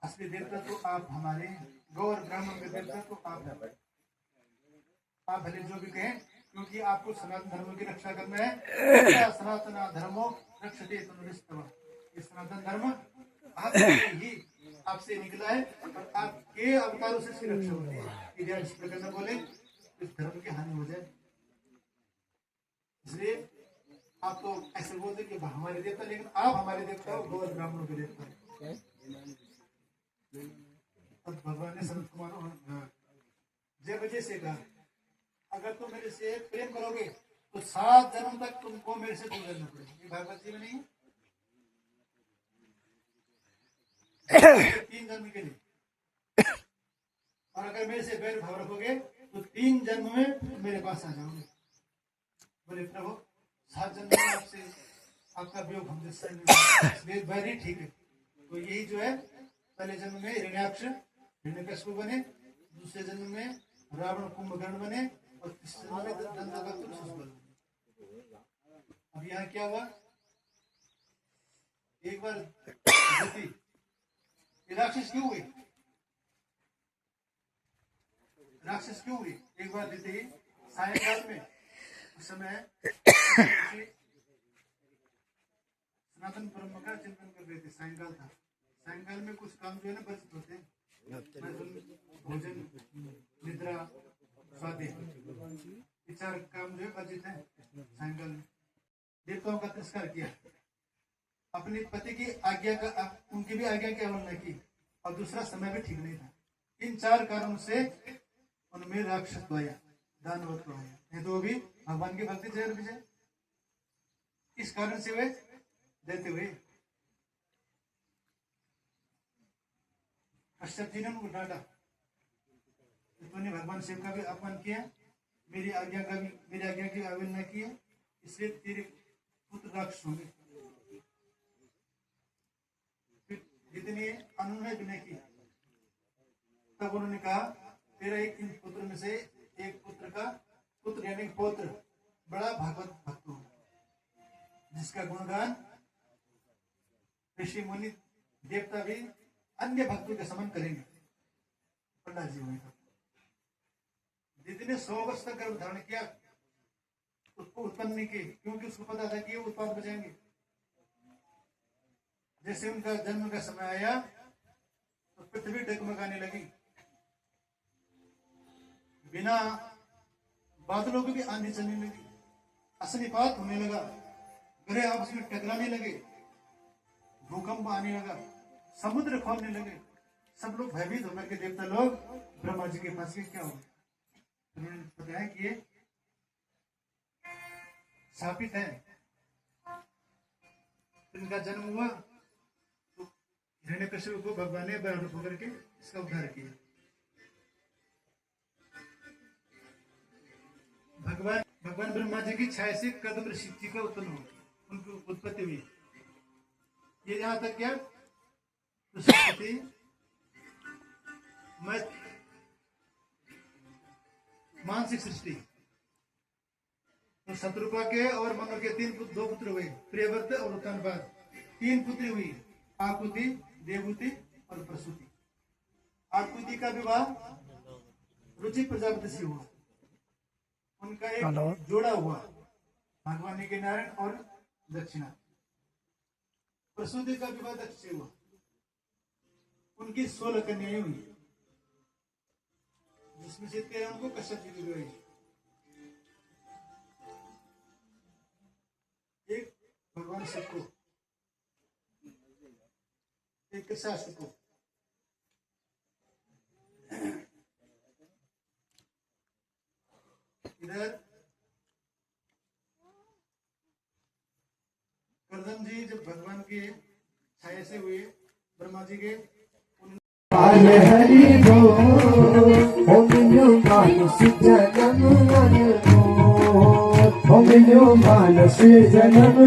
असली देवता तो आप हमारे हैं, गौ और ब्राह्मण के देवता तो आप हैं। आप भले जो भी कहें, क्योंकि आपको सनातन धर्म की रक्षा करना है। सनातन धर्मो रक्षते तनुरिस्तव। ये सनातन धर्म ही आपसे निकला है और आपके अवतारों से इसकी रक्षा होती है। यदि आप इस प्रकार से बोले तो इस धर्म की हानि हो जाए। इसलिए आप तो ऐसे बोलते कि हमारे देवता, लेकिन आप हमारे देवता हो, गौ और ब्राह्मणों के देवता हो। अब भगवान ने संत कुमार जय बजे से कहा, अगर तुम मेरे से प्रेम करोगे तो 7 जन्म तक तुमको मेरे से दूर रहना पड़ेगा। ये भागवत जी में नहीं है? 3 जन्म के लिए। और अगर मेरे से बैर भाव रखोगे तो 3 जन्म में तुम मेरे पास आ जाओगे। बोले प्रभु 7 जन्म में आपसे आपका वियोग हमसे सहन नहीं होगा, बैर ही ठीक है। तो यही जो है, पहले जन्म में हिरण्याक्ष हिरण्यकशिपु बने, दूसरे जन्म में रावण कुंभकर्ण बने और तीसरे जन्म में दंतवक्र शिशुपाल बने। अब यहाँ क्या हुआ, एक बार राक्षस क्यों हुए? राक्षस क्यों हुए? एक बार देते ही सायंकाल में, उस समय सनातन परम का चिंतन कर रहे थे। सायंकाल था, सायंकाल में कुछ काम जो है ना बचित होते हैं, भोजन, निद्रा, स्वास्थ्य, 4 काम जो है बचित है। सायंकाल में देवताओं का तिरस्कार किया, अपने पति की आज्ञा का, उनकी भी आज्ञा की अवहेलना की, और दूसरा समय भी ठीक नहीं था। इन 4 कारणों से उनमें राक्षस आया, दानवत्व आया। नहीं तो भी भगवान की भक्ति जय विजय, इस कारण से वे देते हुए कश्यप जी ने उनको डांटा, तूने भगवान शिव का भी अपमान किया, मेरी आज्ञा की अवहेलना की है, इसलिए तेरे पुत्र राक्षस होंगे। जितनी अनुनय विनय की, तब उन्होंने कहा तेरा एक इन पुत्र में से एक पुत्र यानी पौत्र बड़ा भागवत भक्त हो, जिसका गुणगान ऋषि मुनि देवता भी अन्य भक्तों के समान करेंगे। पंडित जी हुए जितने 100 वर्ष तक गर्भ धारण किया, उसको उत्पन्न नहीं किए, क्योंकि उसको पता था कि ये उत्पाद बचाएंगे। जैसे उनका जन्म का समय आया तो पृथ्वी डगमगाने लगी, बिना बादलों की भी आंधी चलने लगी, अग्निपात होने लगा, ग्रह आपस में टकराने लगे, भूकंप आने लगा, समुद्र खोलने लगे। सब लोग भयभीत होकर के देवता लोग ब्रह्मा जी के पास क्या हुआ, उन्होंने बताया कि ये शापित है। इनका जन्म हुआ तो हिरण्यकशिपु को भगवान ने बराबर होकर के इसका उद्धार किया। भगवान ब्रह्मा जी की छाया से कदम ऋषि जी का उत्पन्न हुआ, उनकी उत्पत्ति हुई। ये जहां तक क्या सृष्टि मानसिक सृष्टि, तो शत्रुपा के और मनु के 2 पुत्र हुए, प्रियव्रत और उत्तानपाद। 3 पुत्री हुई, आकुति, देवहूति और प्रसूति। आकुति का विवाह रुचि प्रजापति से हुआ, उनका एक जोड़ा हुआ, भगवान के नारायण और दक्षिणा। प्रसूति का विवाह दक्ष से हुआ, उनकी 16 कन्याएं हुई, जिसमें से 13 उनको कश्यप जी की हुई। एक भगवान शिव को, एक कृषास्त्र को। इधर करदम जी जब भगवान के छाया से हुए, ब्रह्मा जी के
हरि बोल, ओम मानस जन्म ओम मानस जन्म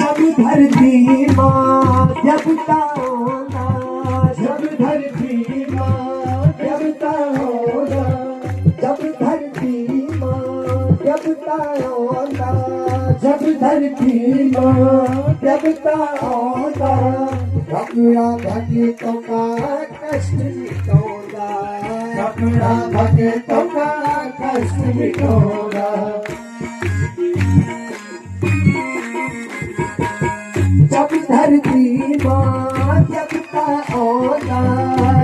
जब धरती माँ देवता होगा, जब धरती माँ देवता होगा, जब धरती माँ देवता होगा, जब धरती माँ देवता होगा, कपड़ा भक्तों का कष्ट मिटोगा, कपड़ा भक्तों का कष्ट मिटोगा। जब धरती माँ देवता होगा,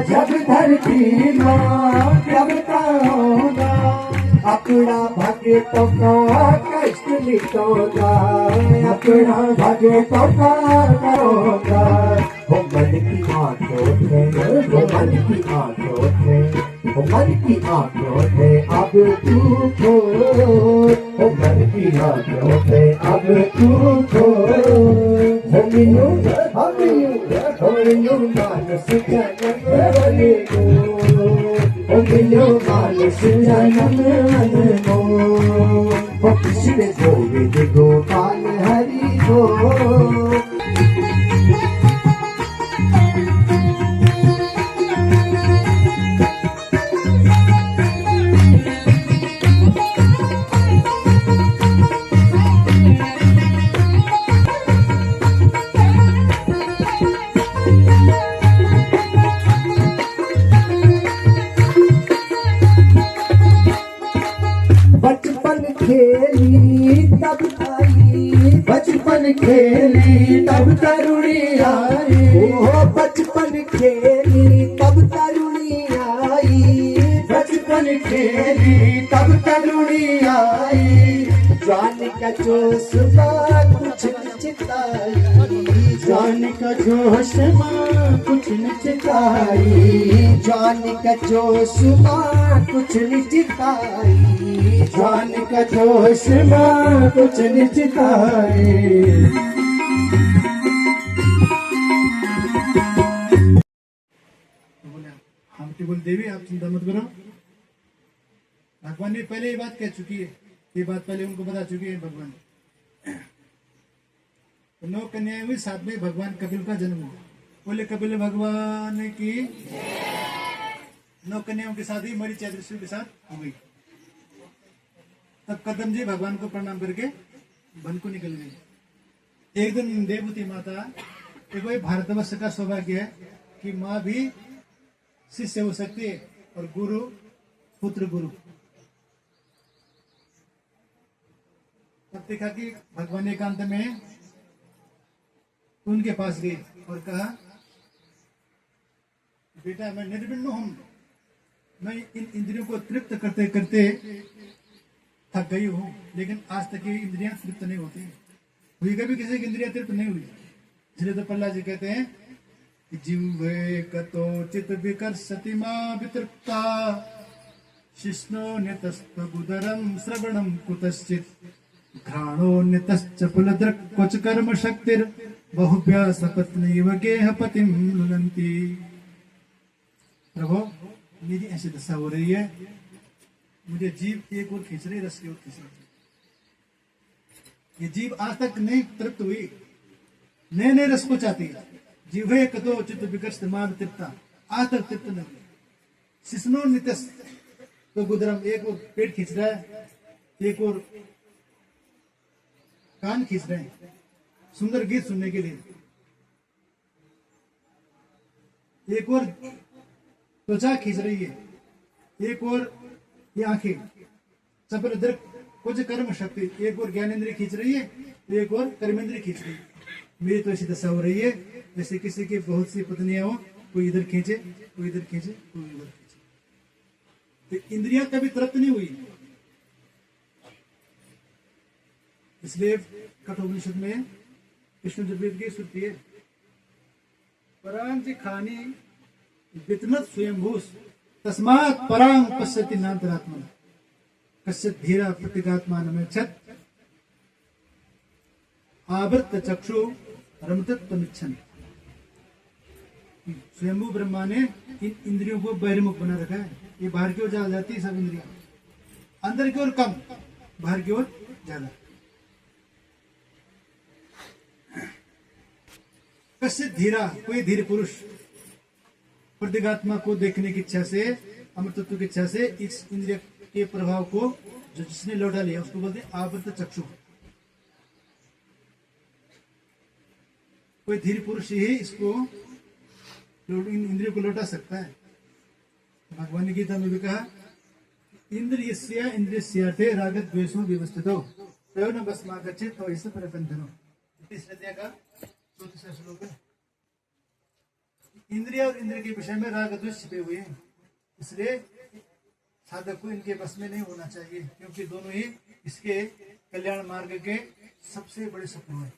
जब धरती माँ देवता होगा, अपना भक्तों का कष्ट मिटोगा, अपना भक्तों का करोगा। वो मन की आंखों थे, वो मन की आंखों थे, वो मन की आंखों थे, अब तू खोल, वो मन की आंखों थे, अब तू खोल। हमयू मानस जन्म बने हमयू मानस जन्म बनो। वो कृष्ण गोविंद गोपाल हरि गो। बचपन खेली तब आई, बचपन खेली तब तरुणी आई, ओ बचपन खेली तब तरुणी आई, बचपन खेली तब तरुणी आई। जवान का जोश माँ कुछ न चिताई, जवान का जोश माँ कुछ न चिताई, जवान का जोश माँ कुछ न चिताई, जवान का जोश माँ कुछ न चिताई।
तो बोले हम तो बोल देवी आप चिंता मत करो, भगवान ने पहले ये बात कह चुकी है, ये बात पहले उनको बता चुकी है भगवान। तो 9 कन्याएं हुई, साथ में भगवान कपिल का जन्म हुआ। बोले कपिल भगवान की 9 कन्याओं की शादी मरीचिका ऋषि के साथ हो गई। तब कदम जी भगवान को प्रणाम करके वन को निकल गई। एक दिन देवती माता, देखो ये भारतवर्ष का सौभाग्य है कि माँ भी शिष्य हो सकती है और गुरु पुत्र गुरु। तब देखा कि भगवान एकांत में उनके पास गई और कहा, बेटा मैं निर्विण्ण हूं, मैं इन इंद्रियों को तृप्त करते करते थक गई हूं, लेकिन आज तक ये इंद्रियां तृप्त नहीं होती। हुई कभी किसी की इंद्रियां तृप्त नहीं हुई। इसलिए तो प्रहलाद जी कहते हैं कि जिह्वे कतो चित विकर्षति मां वितृप्ता, शिष्णो नितस्तबुदरम श्रवणम कुतश्चित, घ्राणो नितश्च पुलदृक् क्वच कर्म शक्तिर, बहुभ्य सपत्नीव गेह पतिम लुनन्ति। प्रभु मेरी ऐसी दशा हो रही है, मुझे जीव एक और खींच रही, रस की ओर खींच रही। ये जीव आज तक नहीं तृप्त हुई, नए नए रस को चाहती। जिह्वे कतो चित्त विकर्षति मां वितृप्ता, आज तक तृप्त नहीं हुई। शिष्णो नितस् तो गुदरम, एक और पेट खींच रहा है, एक और कान खींच रहे हैं सुंदर गीत सुनने के लिए, एक और त्वचा खींच रही है, एक और ये आंखें चपल दृक कुछ कर्म शक्ति, एक और ज्ञानेंद्रिय खींच रही है, एक और कर्मेंद्रिय खींच रही है। मेरी तो ऐसी दशा हो रही है जैसे किसी की बहुत सी पत्नियां हो, कोई इधर खींचे, कोई इधर खींचे, कोई उधर खींचे। तो इंद्रियां कभी तृप्त नहीं हुई। इसलिए कठोपनिषद में कृष्ण यजुर्वेद की श्रुति है, परांच खानी वितनत स्वयंभूस, तस्मात् परांग पश्यति नान्तरात्मन, कश्चित् धीरा प्रतिगात्मानमेच्छत्, आवृत्त चक्षु रमतत्वमिच्छन्। स्वयंभू ब्रह्मा ने इन इंद्रियों को बहिर्मुख बना रखा है। ये बाहर की ओर ज्यादा जाती है, सब इंद्रियां अंदर की ओर कम, बाहर की ओर ज्यादा। कश्चित धीरा, कोई धीर पुरुष प्रतीकात्मा को देखने की इच्छा से, अमृत तत्व की इच्छा से इस इंद्रिय के प्रभाव को जो जिसने लौटा लिया उसको बोलते हैं आवृत चक्षु। कोई धीर पुरुष ही इसको इन इंद्रियों को लौटा सकता है। भगवान ने गीता में भी कहा इंद्रियस्य इंद्रियस्यार्थे रागत द्वेषो व्यवस्थितो तयोन भस्मागच्छेत् तयोस्य परतन्त्रो। तीसरे अध्याय का 34वां श्लोक है। इंद्रिय और इंद्रिय के विषय में राग द्वेष छिपे हुए हैं, इसलिए साधक को इनके बस में नहीं होना चाहिए, क्योंकि दोनों ही इसके कल्याण मार्ग के सबसे बड़े शत्रु हैं।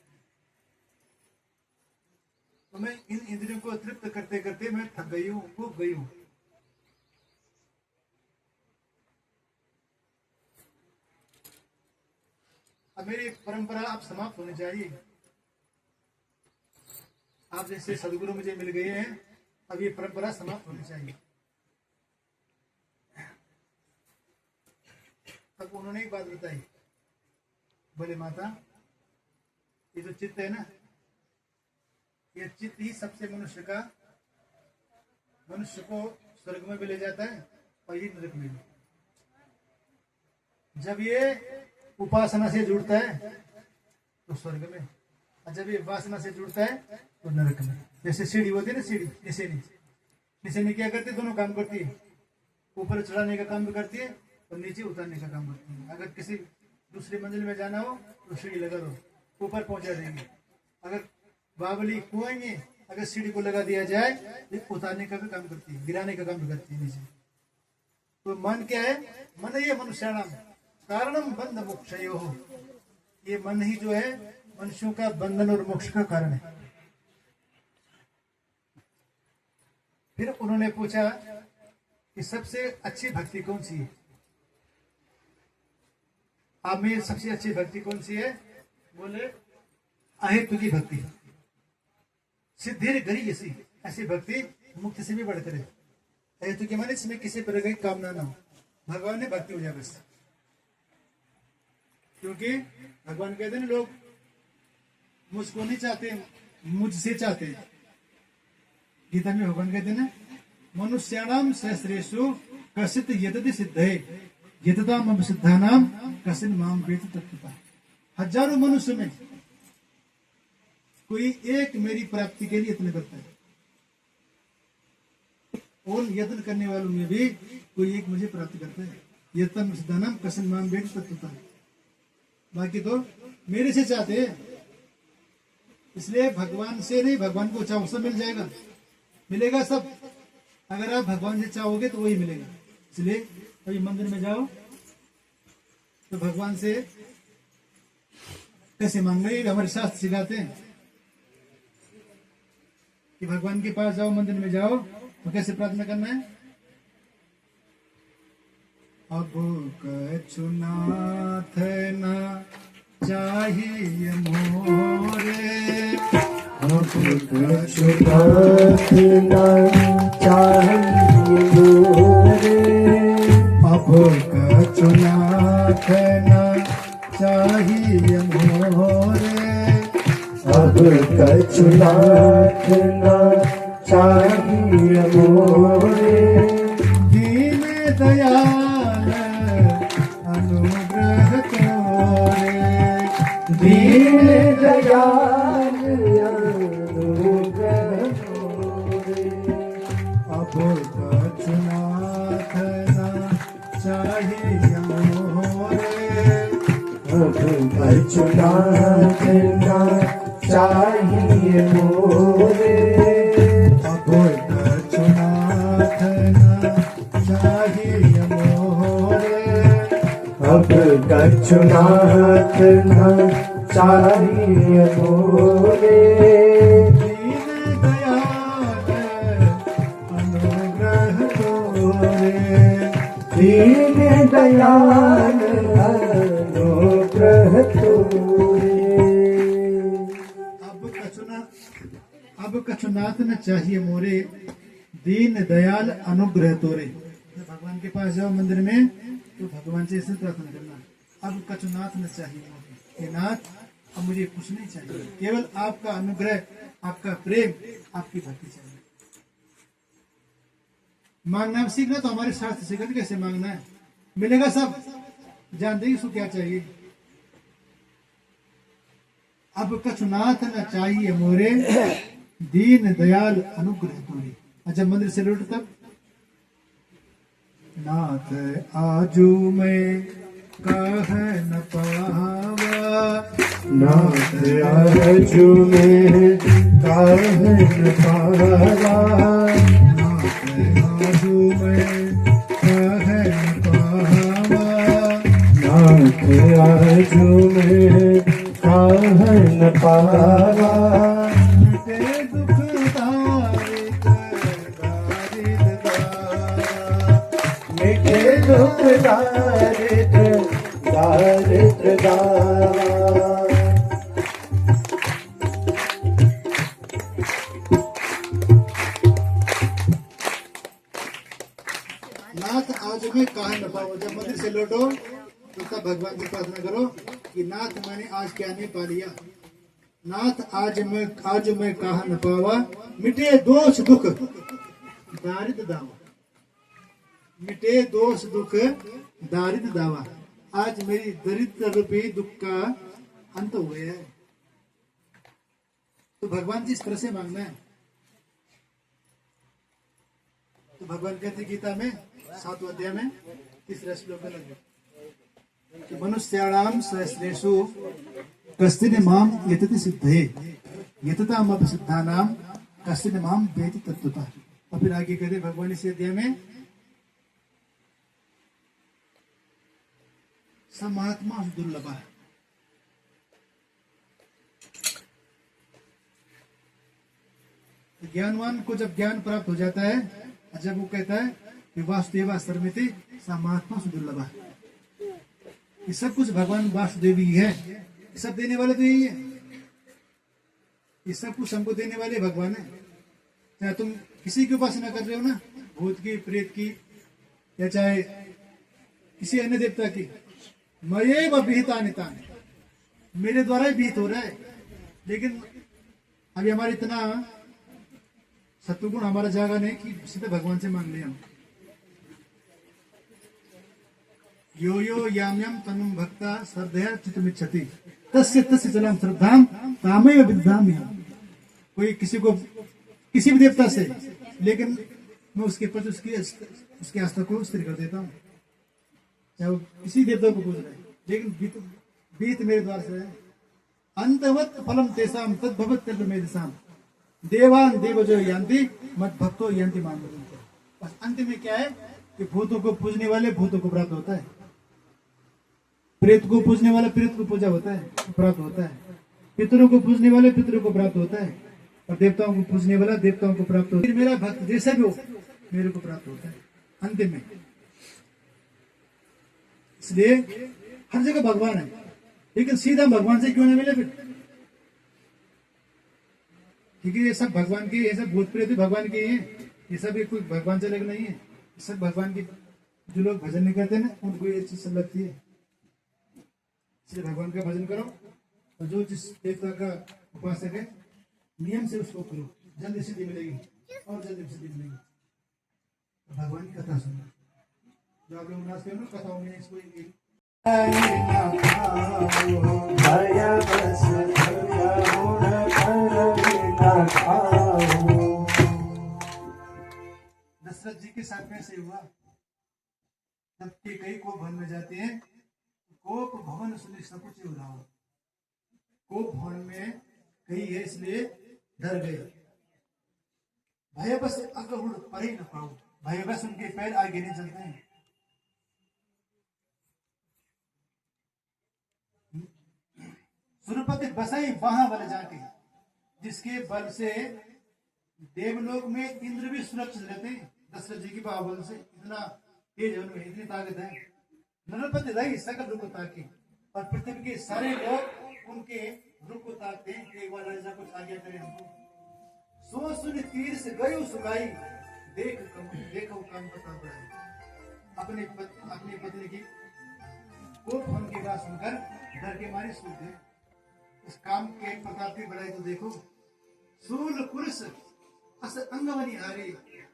तो मैं इन इंद्रियों को तृप्त करते करते मैं थक गई हूं, ऊब गई हूं। अब मेरी परंपरा अब समाप्त होनी चाहिए। आप जैसे सदगुरु मुझे मिल गए हैं, अब ये परंपरा समाप्त होनी चाहिए। तब उन्होंने एक बात बताई, बोले माता ये जो चित्त है ना, ये चित्त ही सबसे मनुष्य को स्वर्ग में भी ले जाता है और ये नरक में भी। जब ये उपासना से जुड़ता है तो स्वर्ग में, और जब ये वासना से जुड़ता है तो नरक में। जैसे सीढ़ी होती है ना, सीढ़ी निशानी क्या करती है, दोनों काम करती है, ऊपर चढ़ाने का काम भी करती है और नीचे उतारने का काम करती है। अगर किसी दूसरी मंजिल में जाना हो तो सीढ़ी लगा दो, ऊपर पहुंचा देंगे। अगर बावली कुएं में अगर सीढ़ी को लगा दिया जाए तो उतारने का भी काम करती है, गिराने का काम भी करती है नीचे। तो मन क्या है, मन ये मनुष्याणाम कारणम बंध मोक्षयो हो, ये मन ही जो है मनुष्यों का बंधन और मोक्ष का कारण है। फिर उन्होंने पूछा कि सबसे अच्छी भक्ति कौन सी है, आप में सबसे अच्छी भक्ति कौन सी है? बोले अहेतु की भक्ति, सिद्धिर गरी ऐसी ऐसी भक्ति मुक्ति से भी बढ़कर है। अहेतु के माने इसमें किसी प्रकार की कामना ना हो, भगवान ने भक्ति हो जाए बस। क्योंकि भगवान कहते हैं लोग मुझको नहीं चाहते, मुझसे चाहते। गीता में भगवान कहते हैं ना, मनुष्याणाम सहस्रेषु कसित यतति सिद्धे यतता मम सिद्धानाम कसित माम वेद तत्वता। हजारों मनुष्य में कोई एक मेरी प्राप्ति के लिए यत्न करता है, और यत्न करने वालों में भी कोई एक मुझे प्राप्त करता है। यतता मम सिद्धानाम कसित माम वेद तत्वता। बाकी तो मेरे से चाहते हैं, इसलिए भगवान से नहीं, भगवान को चाहो सब मिल जाएगा, मिलेगा सब। अगर आप भगवान से चाहोगे तो वही मिलेगा। इसलिए कभी मंदिर में जाओ तो भगवान से कैसे मांगना, ये हमारे शास्त्र सिखाते हैं कि भगवान के पास जाओ, मंदिर में जाओ तो कैसे प्रार्थना करना है। अब कछुनाथ न चाहिए मोरे,
अब कछुनाथ न चाहिए मोरे,
अब कछुनाथ न चाहिए मोरे,
अब कछुनाथ न चाहिए मोरे।
दीन दयाल अनुग्रह तोरे,
दीन दयाल अनुग्रह तोरे।
अब कछुनाथ न चाहिए मोरे,
अब कछुनाथ न चाहिए मोरे,
अब कछुनाथ न चाहिए मोरे,
अब कछुनाथ न चाहिए मोरे।
दीन दयाल अनुग्रह तोरे,
दीन दयाल अनुग्रह तोरे।
अब कछुनाथ न चाहिए मोरे, दीन दयाल अनुग्रह तोरे। जब भगवान के पास जाओ मंदिर में तो भगवान से ऐसे प्रार्थना करना, अब कछुनाथ न चाहिए मोरे, हे नाथ अब मुझे कुछ नहीं चाहिए, केवल आपका अनुग्रह आपका प्रेम, आपकी भक्ति चाहिए। मांगना सीखना तो हमारे शास्त्र से कैसे मांगना है, मिलेगा सब, जानते ही उसको क्या चाहिए। अब कछु नाथ न चाहिए मोरे, दीन दयाल अनुग्रह तोरे। अच्छा मंदिर से लौट तब, नाथ आजू में कह न पावा,
नाथ आजू में काहन पावा,
नाथ आजू में कह न पावा,
नाथ आजू में काहन पावा,
मिटे दुख दारिद दारिद दारा।
मिटे दुख दारिद्र दारिद्र दावा।
नाथ आज में कहा न पाओ। जब मंदिर से लौटो तो तब भगवान की प्रार्थना करो कि नाथ मैंने आज क्या नहीं पा लिया, नाथ आज मैं कहा न पावा, मिटे दोष दुख दारिद्र दावा, मिटे दोष दुख दारिद्र दावा। आज मेरी दरिद्र रूपी दुख का अंत हुए है। तो भगवान जी इस तरह से मांगना है। तो भगवान कहते गीता में 7वें अध्याय में 3रा श्लोक में लगे कि मनुष्याणाम सहस्रेषु कश्चिन माम यतति सिद्धे, यतताम अपि सिद्धानाम कश्चिन माम वेति तत्वतः। और फिर आगे कहते भगवान इस अध्याय में, स महात्मा दुर्लभ है। ज्ञानवान को जब ज्ञान प्राप्त हो जाता है, जब वो कहता है कि वासुदेवा सर्वमिति सा महात्मा सुदुर्लभ है, ये सब कुछ भगवान वासुदेव ही है, ये सब देने वाले तो यही है, ये सब कुछ हमको देने वाले भगवान है। चाहे तुम किसी की उपासना कर रहे हो ना, भूत की, प्रेत की, या चाहे किसी अन्य देवता की, मयेव विहिता नितान, मेरे द्वारा ही विहित हो रहा है। लेकिन अभी हमारा इतना सत्वगुण हमारा जागा नहीं कि सीधे भगवान से मांग लिया। यो यो याम याम तनुम भक्ता श्रद्धया चित्तमिच्छति तस्य तस्य चलम श्रद्धाम तामेव विद्यामि। कोई किसी को किसी भी देवता से, लेकिन मैं उसके प्रति उसकी आस्था को स्थिर कर देता हूँ। चाहे वो किसी देवता को पूज रहे, लेकिन बीत मेरे द्वार से है। अंतवत फलम तेसाम तद्भवत तद्मेदिसाम देवान देव जो यांति मत भक्तो यांति मान। बस अंत में क्या है कि भूतों को पूजने वाले भूतों को प्राप्त होता है, प्रेत को पूजने वाला प्रेत को पूजा होता है, प्राप्त होता है, पितरों को पूजने वाले पितरों को प्राप्त होता है, और देवताओं को पूजने वाला देवताओं को प्राप्त होता है। मेरा भक्त जैसा भी हो मेरे को प्राप्त होता है अंतिम में। इसलिए हर जगह भगवान है, लेकिन सीधा भगवान से क्यों नहीं मिले फिर? क्योंकि ये सब भगवान के, ये सब भूत प्रेत भगवान के हैं, ये सब कोई भगवान से अलग नहीं है। ये सब भगवान के जो लोग भजन नहीं करते ना, उनको ये चीज सब लगती है। इसलिए भगवान का भजन करो, और जो जिस देवता का उपासक है नियम से उसको करो, जल्दी सिद्धि मिलेगी और जल्दी सिद्धि मिलेगी। तो भगवान की कथा सुनो, जो आप लोग नाच करो कथाओं में इसको
भय बस
दशरथ जी के साथ में ऐसे हुआ। जब कई को भवन में जाते हैं, कोप भवन सुनि सकुच उधाओ। कोप भवन में कई है इसलिए डर गए। भय बस अगहुड़ पर ही न पाओ, भय बस उनके पैर आगे नहीं चलते हैं। सुरपति बसाई वहां बल जाके, जिसके बल से देवलोक में इंद्र भी सुरक्षित रहते हैं। दशरथ जी की बाहुबल से इतना तेज है, उनमें इतनी ताकत है। नरपति रही सकल रूप को ताके, और पृथ्वी के सारे लोग उनके रूप को ताकते हैं। एक बार राजा कुछ आज्ञा करे हमको। सो सुन तीर से गयो सुगाई, देखो काम बता बढ़ाई। अपनी पत्नी की कोप होने की बात सुनकर डर के मारे सूख गए। इस काम के प्रताप की बढ़ाई तो देखो। सूल पुरुष अस अंगवनी हारे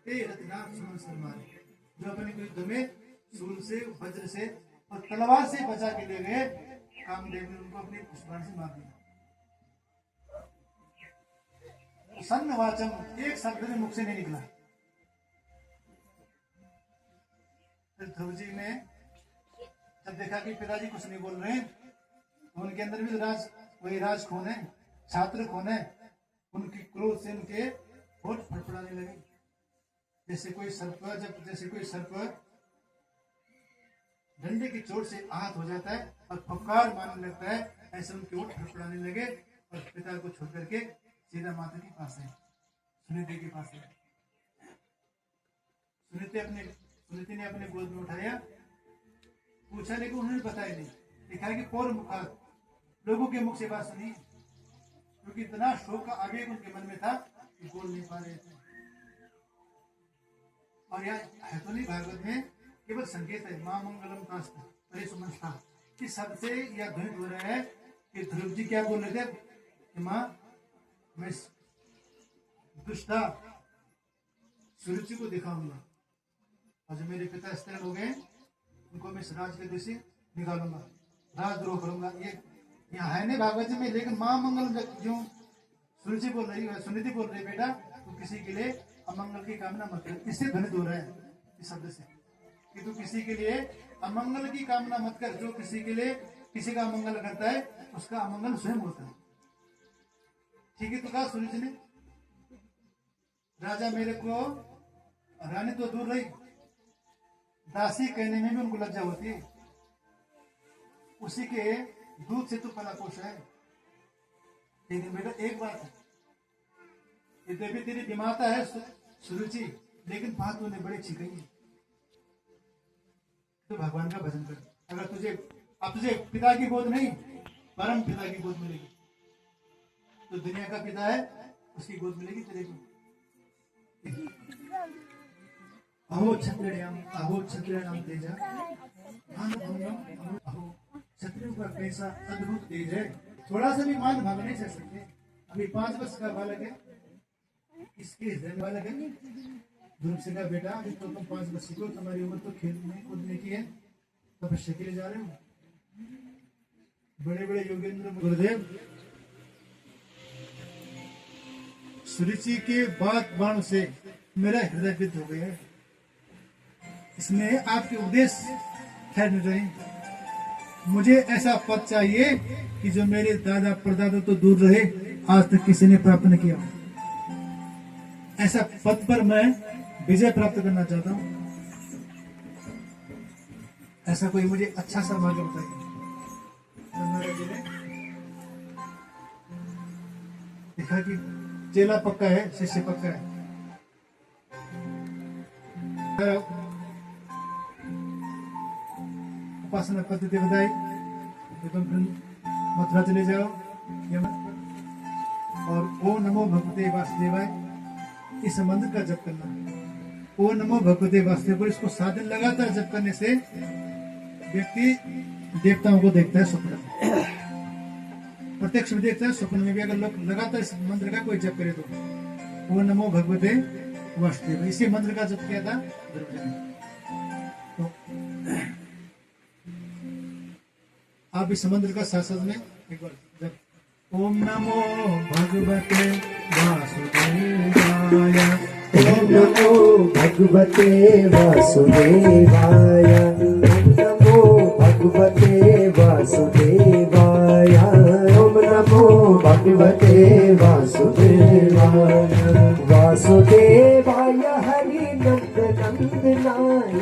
ते रत्नाम सुमन सन्मारे। जो अपने को युद्ध में सूल से, वज्र से और तलवार से बचा के ले गए, कामदेव ने उनको अपने पुष्पाण से मार दिया। सन्न वाचम, एक शब्द में मुख से नहीं निकला। फिर ध्रुव जी ने जब देखा कि पिताजी कुछ नहीं बोल रहे, तो उनके अंदर भी वही राज खून है, छात्र खून है। उनकी क्रोध से उनके होठ फड़फड़ाने लगे, जैसे कोई सर्प डंडे की चोट से आहत हो जाता है और फुफकार मारने लगता है, ऐसे उनके होठ फड़फड़ाने लगे और पिता को छोड़ करके सीधा माता के पास है, सुनीति के पास है। सुनीति ने अपने गोद में उठाया, पूछा, लेकिन उन्होंने बताया नहीं। लिखा है कि पौर मुखार, लोगों के मुख से बात सुनी, क्योंकि इतना शोक का आवेग उनके मन में था कि बोल नहीं पा रहे थे। और यहाँ है तो नहीं, भागवत में केवल संकेत है, मां मंगलम तास्त अरे सुमंथा। इस शब्द से यह ध्वनित हो रहा है कि ध्रुव जी क्या बोल रहे थे कि मां, मैं दुष्टा सुरुचि को दिखाऊंगा, और जो मेरे पिता स्थिर हो गए उनको मैं इस राज के देश से निकालूंगा, राजद्रोह करूंगा। ये यहाँ है नहीं भागवत में, लेकिन मां मंगल जो सुरुचि बोल रही है, सुनीति बोल रही है, बेटा तो किसी के लिए अमंगल की कामना मत कर। इससे ध्वनित हो रहा है इस शब्द से कि तू किसी के लिए अमंगल की कामना मत कर। जो किसी के लिए किसी का अमंगल करता है उसका अमंगल स्वयं होता है। ठीक है, तो कहा सुरुचि ने, राजा मेरे को, रानी तो दूर रही, दासी कहने में भी उनको लज्जा होती है, उसी के दूध से तो पला पोषा है। लेकिन बेटा एक बात है, यद्यपि तेरी विमाता है सुरुचि, लेकिन बात तूने बड़ी अच्छी कही है, तो भगवान का भजन कर। अगर तुझे पिता की गोद नहीं, परम पिता की गोद मिलेगी, तो दुनिया का पिता है उसकी गोद मिलेगी तेरे को। अहो क्षत्रियाणाम तेजा, अहो क्षत्रियों का कैसा अद्भुत तेज है, थोड़ा सा भी मान भाग नहीं सह सकते। अभी 5 वर्ष का बालक है, इसके हृदय बालक है, ध्रुव से कहा, बेटा अभी तो तुम 5 वर्ष की हो, तुम्हारी उम्र तो खेलने कूदने की है, तपस्या के लिए जा रहे हो। बड़े बड़े योगेंद्र गुरुदेव सुरुचि के बाण से मेरा हृदय विद्ध हो गया है। इसमें आपके उपदेश खैर नहीं, मुझे ऐसा पद चाहिए कि जो मेरे दादा परदादा तो दूर रहे, आज तक किसी ने प्राप्त नहीं किया। ऐसा पद पर मैं विजय प्राप्त करना चाहता हूं। ऐसा कोई मुझे अच्छा सा मार्ग बताइए। जी ने देखा कि चेला पक्का है, शिष्य पक्का है। उपासना पद्धति बताई कि तुम मथुरा चले जाओ और ओ नमो भगवते वासुदेवाय इस मंत्र का जप करना। ओ नमो भगवते वासुदेवाय, इसको 7 दिन लगातार जप करने से व्यक्ति देवताओं को देखता है स्वप्न में, प्रत्यक्ष में देखता है, स्वप्न में भी। अगर लोग लगातार इस मंत्र का कोई जप करे तो ओ नमो भगवते वासुदेवाय, इसी मंत्र का जप किया था ध्रुव ने। तो आप इस मंत्र का साथ में एक बार जब ओम नमो भगवते वासुदेवाय,
ओम नमो भगवते वासुदेवाय, ओम नमो भगवते वासुदेवाय, ओम नमो भगवते वासुदेवाय, वासुदेवाय हरि नंद नंदनाय,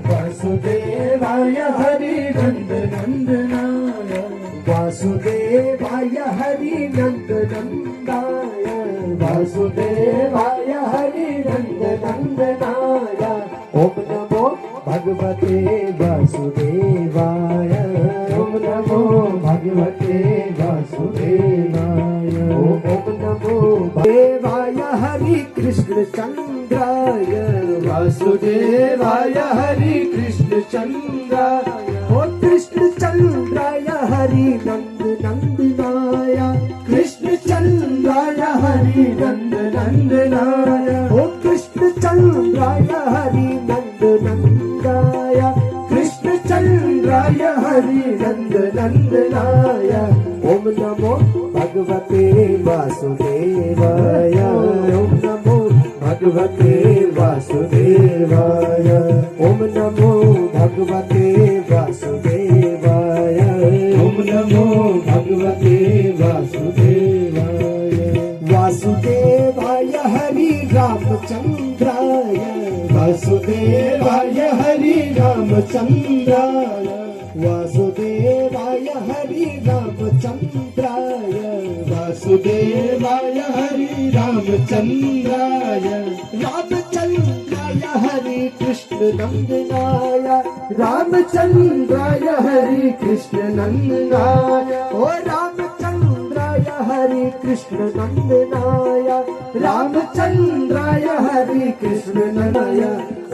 वासुदेवाय हरि नंद नंदनाय, वासुदेवाय हरि नंद नंदाय, वासुदेवाय हरि नंद नंदनाय, ओम नमो भगवते वासुदेवाय, ओम नमो भगवते वासुदेवाय, ओम नमो देवाय हरि कृष्ण चंद्राय, वासुदेवाय हरि कृष्ण चंद्राय, ओ कृष्ण चंद्राय हरि नंद नंदनाय, कृष्ण चंद्राय हरि हरि नंद नंदनाय ओ कृष्ण चंद्राय हरि नंद नंदाय कृष्ण चंद्राय हरि नंद नंदनाय ओम नमो भगवते वासुदेवाय ओम नमो भगवते वासुदेवाय ओम नमो भगवते वासुदेवाय ओम नमो भगवते वासुदेवाय वासुदेवाय हरि रामचंद्राय वासुदेवाय हरि रामचंद्राय वासुदेवाय हरि रामचंद्राय वासुदेवाय हरि रामचंद्राय रामचंद्राय हरि कृष्ण नंदनाय रामचंद्राय हरि कृष्ण नंदनाय ओ रामचंद्राय हरि कृष्ण नंदनाय रामचंद्राय हरि कृष्ण नंदनाय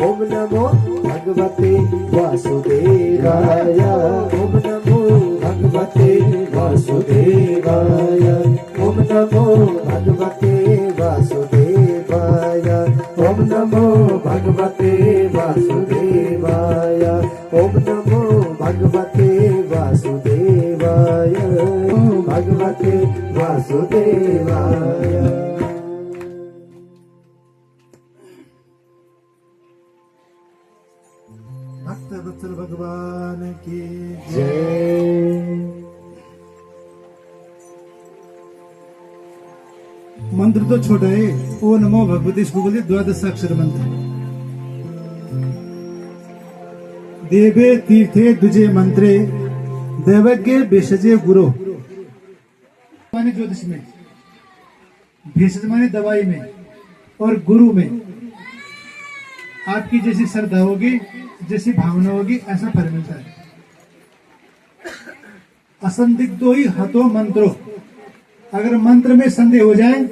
ओम नमो भगवते वासुदेवाय ओम नमो भगवते वासुदेवाय ओम नमो भगवते वासुदेवाय ओम नमो भगवते वासुदेवाय ओम नमो भगवते वासुदेवाय भगवते वासुदेवाय
भक्त वत्सल भगवान की
जय।
मंत्र तो छोटा है, ओ नमो भगवते, इसको बोलते द्वादश अक्षर मंत्र। देवे तीर्थे द्विजे मंत्रे दैवज्ञ भेषजे गुरु माने ज्योतिष में, भेषज माने दवाई में, और गुरु में आपकी जैसी श्रद्धा होगी, जैसी भावना होगी, ऐसा फल मिलता है। असंदिग्धो ही हतो मंत्रो, अगर मंत्र में संदेह हो जाए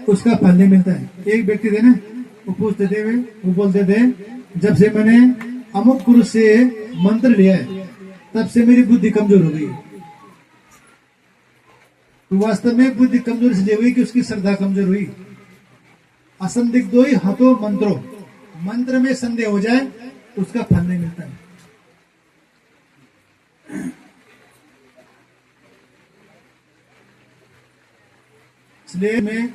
उसका फल नहीं मिलता है। एक व्यक्ति थे ना, वो पूछते थे, वो बोलते थे, जब से मैंने अमुक गुरु से मंत्र लिया है तब से मेरी बुद्धि कमजोर हो गई। तो वास्तव में बुद्धि कमजोर इसलिए हुई कि उसकी श्रद्धा कमजोर हुई। असंदिग्धो ही हतो मंत्रो, मंत्र में संदेह हो जाए उसका फल नहीं मिलता है। इसलिए में,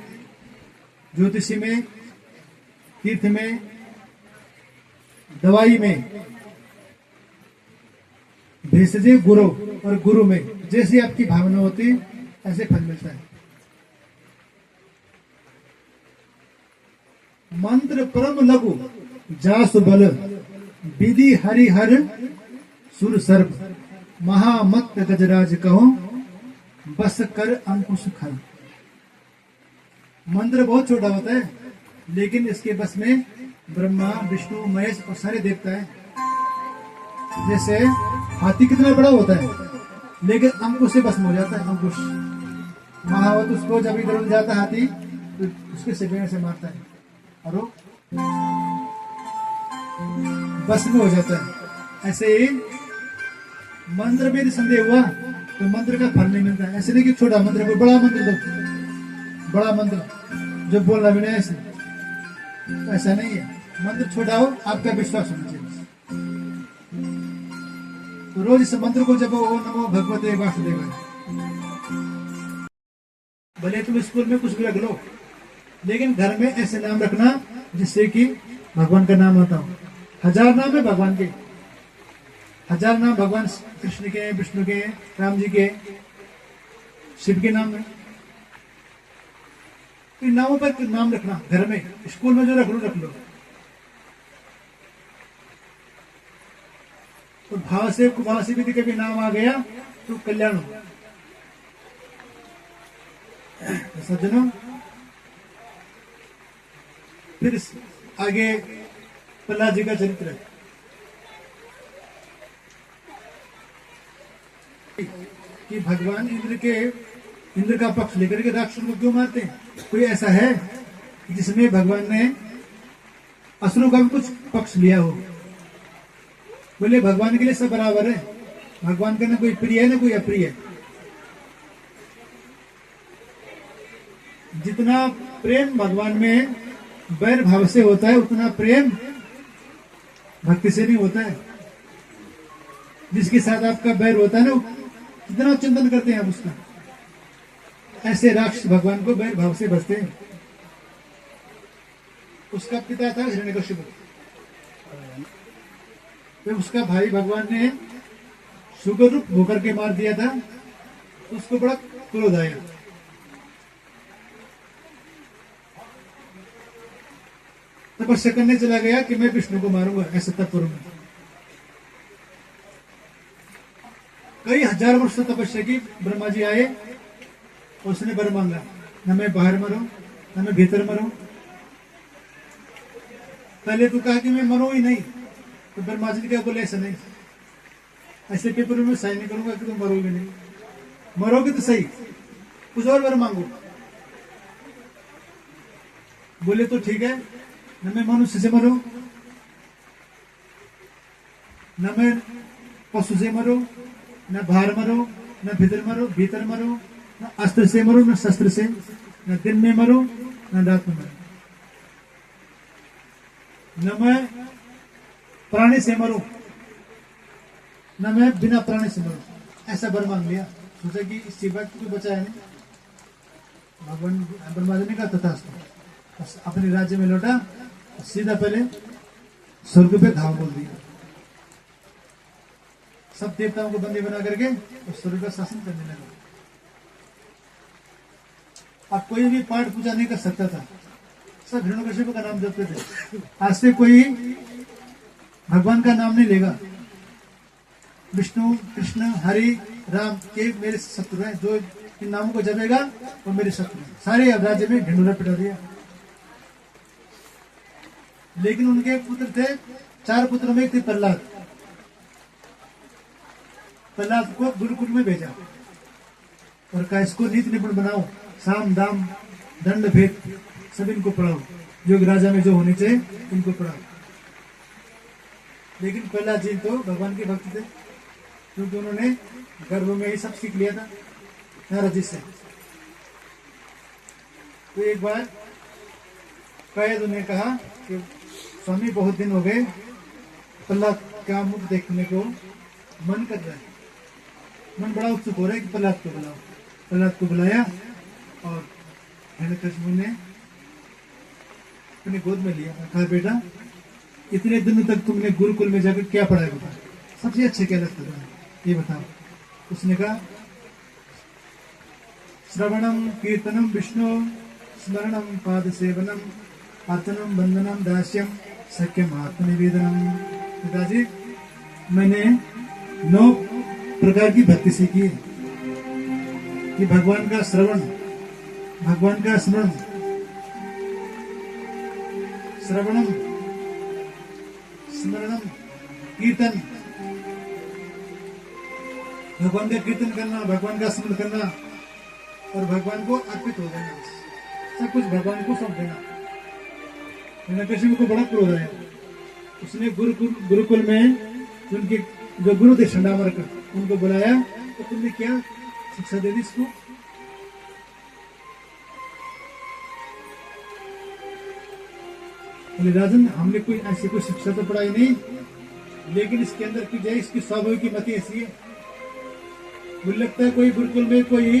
ज्योतिषी में, तीर्थ में, दवाई में, भेषजे गुरु, और गुरु में जैसी आपकी भावना होती है ऐसे फल मिलता है। मंत्र परम लघु जासु बल विधि हरिहर सुर सर्प महामत गजराज कहो बस कर अंकुश खल। मंत्र बहुत छोटा होता है, लेकिन इसके बस में ब्रह्मा विष्णु महेश और सारे देवता है। जैसे हाथी कितना बड़ा होता है, लेकिन अंकुश से बस में हो जाता है। अंकुश महावत उसको जब इधर उधर जाता है हाथी, तो उसके सिर से मारता है और वो बस में हो जाता है। ऐसे ही मंत्र में संदेह हुआ तो मंत्र का फल नहीं मिलता है। ऐसे नहीं कि छोटा मंत्र, कोई बड़ा मंत्र दो, बड़ा मंत्र जो बोलना भी नहीं, ऐसे ऐसा नहीं है। मंत्र छोटा हो, आपका विश्वास होना चाहिए। तो रोज इस मंत्र को जब ओ नमो भगवते वासुदेवाय, भले तुम स्कूल में कुछ भी रख लो, लेकिन घर में ऐसे नाम रखना जिससे कि भगवान का नाम आता हो। 1000 नाम है भगवान के, 1000 नाम भगवान कृष्ण के, विष्णु के, राम जी के, शिव के नाम है। तो नामों पर नाम रखना घर में, स्कूल में जो रख लो। तो भाव से कुभाव से भी कभी नाम आ गया तो कल्याण हो। सज्जनों, फिर आगे प्रहलाद जी का चरित्र है कि भगवान इंद्र का पक्ष लेकर के राक्षसों को क्यों मारते हैं। कोई ऐसा है जिसमें भगवान ने असुरों का भी कुछ पक्ष लिया हो? बोले भगवान के लिए सब बराबर है, भगवान का ना कोई प्रिय है ना कोई अप्रिय है। जितना प्रेम भगवान में वैर भाव से होता है उतना प्रेम भक्ति से नहीं होता है। जिसके साथ आपका बैर होता है ना, कितना चिंतन करते हैं आप उसका, ऐसे राक्षस भगवान को बैर भाव से बसते हैं। उसका पिता था हिरण्यकशिपु, तो उसका भाई भगवान ने सुगर रूप होकर के मार दिया था, तो उसको बड़ा क्रोध आया। तपस्या करने चला गया कि मैं विष्णु को मारूंगा, ऐसा तप करूंगा। कई हजार वर्ष तपस्या की, ब्रह्मा जी आए, उसने वर मांगा, न मैं बाहर मरूं न मैं भीतर मरूं। पहले तो कहा कि मैं मरूं ही नहीं, तो ब्रह्मा जी ने क्या बोले, ऐसा नहीं, ऐसे पेपर में साइन नहीं करूंगा कि तुम मरोगे नहीं, मरोगे तो सही, कुछ और वर मांगो। बोले तो ठीक है, न मैं मनुष्य से मरूं, न मैं पशु से मरूं, न बाहर मरूं न भीतर मरूं, न अस्त्र से मरूं न शस्त्र से, न दिन में मरूं न रात में मरूं, न मैं प्राणी से मरूं न मैं बिना प्राणी से मरूं। ऐसा वर मांग लिया। सोचा कि इस चीज को बचाया नहीं। भगवान ब्रह्मा जी ने कहा तथास्तु, बस अपने राज्य में लौटा, सीधा पहले स्वर्ग पे धाम बोल दिया। सब देवताओं को बंदी बना करके उस स्वर्ग का शासन करने लगा। अब कोई भी पाठ पूजा नहीं कर सकता था, सब हिरण्यकशिपु का नाम जपते थे। आज से कोई भगवान का नाम नहीं लेगा। विष्णु, कृष्ण, हरि, राम के मेरे शत्रु हैं, जो इन नामों को जपेगा वो मेरे शत्रु हैं। सारे राज्य में ढिंडोरा पिटा दिया। लेकिन उनके पुत्र थे, 4 पुत्रों में एक थे प्रहलाद। प्रहलाद को गुरुकुल में भेजा और कहा इसको नीति निपुण बनाओ, साम दाम दंड भेद सब इनको पढ़ाओ, जो राजा में जो होने चाहिए इनको पढ़ाओ। लेकिन प्रहलाद जी तो भगवान के भक्त थे, क्योंकि उन्होंने गर्भ में ही सब सीख लिया था नारद जी से। तो एक बार कैद ने कहा कि स्वामी बहुत दिन हो गए, प्रहलाद का मुख देखने को मन कर रहा है, मन बड़ा उत्सुक हो रहा है कि प्रहलाद को बुलाओ। प्रहलाद को बुलाया और हिरण्यकशिपु ने अपनी गोद में लिया। कहा बेटा, इतने दिनों तक तुमने गुरुकुल में जाकर क्या पढ़ाया बेटा, सबसे अच्छे क्या लगता था ये बताओ। उसने कहा श्रवणम कीर्तनम विष्णु स्मरणम पाद सेवनम अर्चनम बंदनम दास्यम सख्यम आत्मनिवेदनम। पिताजी, मैंने 9 प्रकार की भक्ति सीखी है कि भगवान का श्रवण, भगवान का स्मरण, श्रवणम स्मरणम कीर्तन, भगवान का कीर्तन करना, भगवान का स्मरण करना और भगवान को अर्पित हो जाना, सब कुछ भगवान को सौंप देना। हिरण्यकशिपु को बड़ा क्रोध आया। उसने गुरुकुल में उनके जो गुरु थे शंडामर्क, उनको बुलाया, तो तुमने क्या शिक्षा दे दी इसको। बोले राजन, हमने कोई ऐसी कोई शिक्षा तो पढ़ाई नहीं, लेकिन इसके अंदर की जाए इसकी स्वाभाविक की मति ऐसी है। मुझे लगता है कोई गुरुकुल में कोई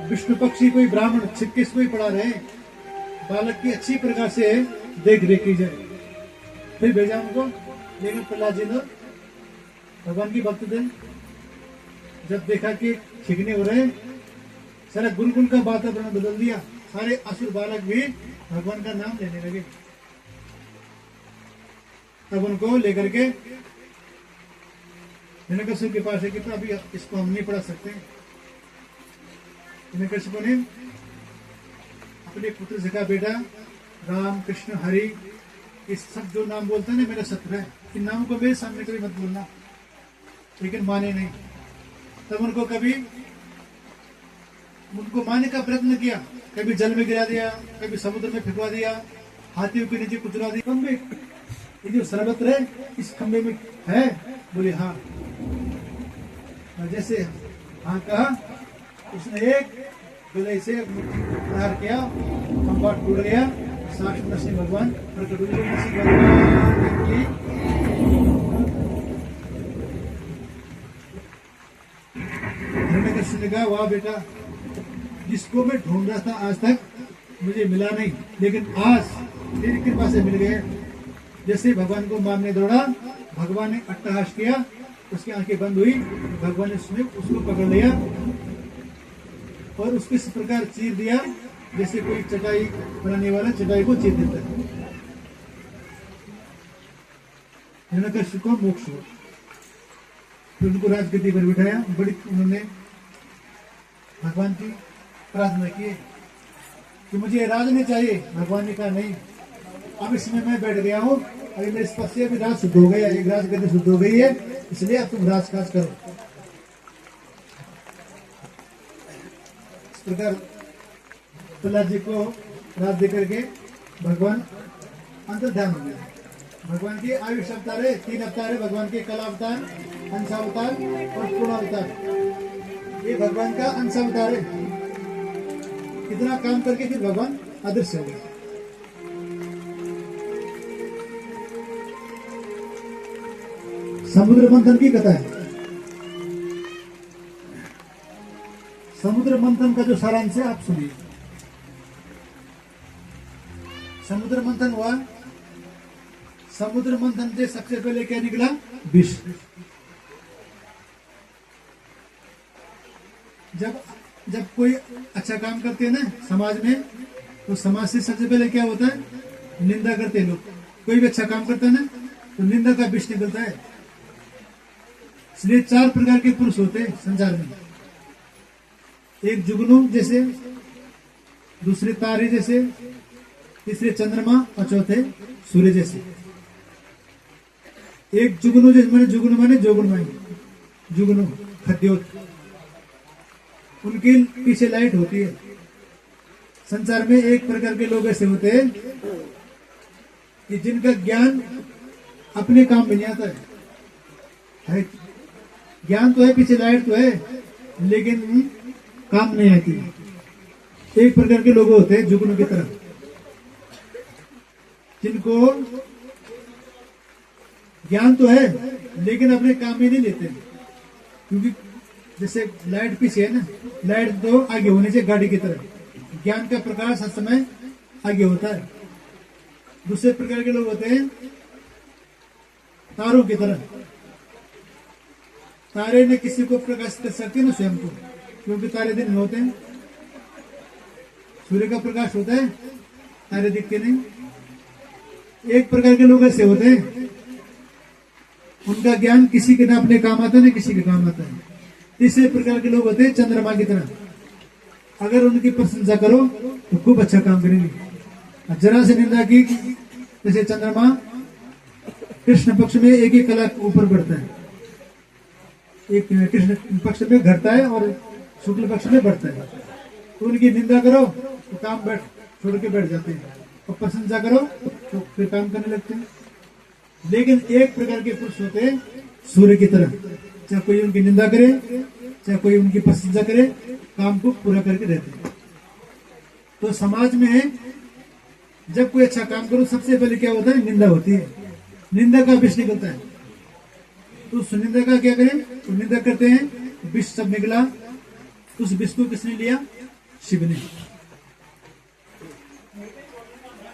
विष्णु पक्षी, कोई ब्राह्मण छिपके से कोई पढ़ा रहे, बालक की अच्छी प्रकार से देख रेख की जाए। फिर भेजा उनको। लेकिन प्रहलाद जी ने भगवान की भक्त थे, जब देखा कि ठीक नहीं हो रहे, सारा गुरुकुल का वातावरण बदल दिया। सारे असुर बालक भी भगवान का नाम लेने लगे। तब उनको लेकर के हिरण्यकशिपु के पास है कि अभी इसको हम नहीं पढ़ा सकते। हिरण्यकशिपु ने अपने पुत्र से कहा, बेटा राम कृष्ण हरि इस सब जो नाम बोलते हैं ना मेरा शत्रु है, इन नामों को मेरे सामने कभी मत बोलना। लेकिन माने नहीं। तब उनको मारने का प्रयत्न किया, कभी जल में गिरा दिया, कभी समुद्र में फेंकवा दिया, हाथियों के नीचे कुचला दिया। खंबे, ये जो सर्वत्र है इस खंबे में है? बोले हाँ। जैसे हाँ कहा, उसने एक गले से प्रहार किया, कम्पाट टूट गया, साक्षात नरसिंह भगवान प्रकट हुए। नरसिंह भगवान की हिरण्यकश्यप ने कहा, वाह बेटा, जिसको मैं ढूंढ रहा था आज तक मुझे मिला नहीं, लेकिन आज तेरी कृपा से मिल गए। जैसे भगवान को मारने दौड़ा, भगवान ने अट्टहास किया, उसकी आंखें बंद हुई, भगवान ने उसको पकड़ लिया और उसको इस प्रकार चीर दिया जैसे कोई चटाई बनाने वाला चटाई को चीर देता है। हिरण्यकश्यप को मोक्ष हुआ। फिर उनको राजगद्दी पर बिठाया। बड़ी उन्होंने भगवान की प्रार्थना की कि मुझे राज नहीं चाहिए। भगवान ने कहा नहीं, अब इसमें मैं बैठ गया हूँ, अभी मेरे स्पर्श से अभी राज शुद्ध हो गया, एक राजगद्दी शुद्ध हो गई है, इसलिए अब तुम राजकाज करो। इस प्रकार प्रहलाद जी को राज दे करके भगवान अंतर ध्यान हो गया। भगवान के आयुष अवतार है, 3 अवतार है भगवान के, कला अवतार, अंशावतार और पूर्णावतार। ये भगवान का अंशावतार है। इतना काम करके फिर भगवान अदृश्य हो गए। समुद्र मंथन की कथा है। समुद्र मंथन का जो सारांश है आप सुनिए। समुद्र मंथन हुआ। समुद्र मंथन से सबसे पहले क्या निकला? विष। जब कोई अच्छा काम करते हैं ना समाज में, तो समाज से सबसे पहले क्या होता है? निंदा करते हैं लोग। कोई भी अच्छा काम करता है ना, तो निंदा का विष निकलता है। इसलिए 4 प्रकार के पुरुष होते हैं संसार में। एक जुगनू जैसे, दूसरे तारे जैसे, तीसरे चंद्रमा और चौथे सूर्य जैसे। एक जुगनू जैसे माने जोगुणमय, जुगनू खद्योत, उनके पीछे लाइट होती है। संसार में एक प्रकार के लोग ऐसे होते हैं कि जिनका ज्ञान अपने काम में नहीं आता है। ज्ञान तो है, पीछे लाइट तो है, लेकिन काम नहीं आती। एक प्रकार के लोग होते हैं जुगनू की तरह, जिनको ज्ञान तो है लेकिन अपने काम में नहीं लेते। क्योंकि जैसे लाइट पीछे है ना, लाइट तो आगे होने से गाड़ी की तरह, ज्ञान का प्रकाश हर समय आगे होता है। दूसरे प्रकार के लोग होते हैं तारों की तरह। तारे ने किसी को प्रकाशित कर सकते ना स्वयं को, क्योंकि तारे दिन में होते हैं। सूर्य का प्रकाश होता है, तारे दिखते नहीं। एक प्रकार के लोग ऐसे होते हैं, उनका ज्ञान किसी के ना अपने काम आता है ना किसी के काम आता है। तीसरे प्रकार के लोग होते हैं चंद्रमा की तरह। अगर उनकी प्रशंसा करो तो खूब अच्छा काम करेंगे। जरा से निंदा की, जैसे चंद्रमा कृष्ण पक्ष में एक ही कला ऊपर बढ़ता है। एक कृष्ण पक्ष में घटता है और शुक्ल पक्ष में बढ़ता है। तो उनकी निंदा करो तो काम छोड़ के बैठ जाते हैं, और प्रशंसा करो तो फिर काम करने लगते हैं। लेकिन एक प्रकार के पुरुष होते हैं सूर्य की तरह, चाहे कोई उनकी निंदा करे चाहे कोई उनकी प्रशंसा करे, काम को पूरा करके रहते हैं। तो समाज में जब कोई अच्छा काम करो, सबसे पहले क्या होता है? निंदा होती है, निंदा का विष निकलता है। तो उस निंदा का क्या करें? तो निंदा करते हैं, विष सब निकला। उस विष को किसने लिया? शिव ने।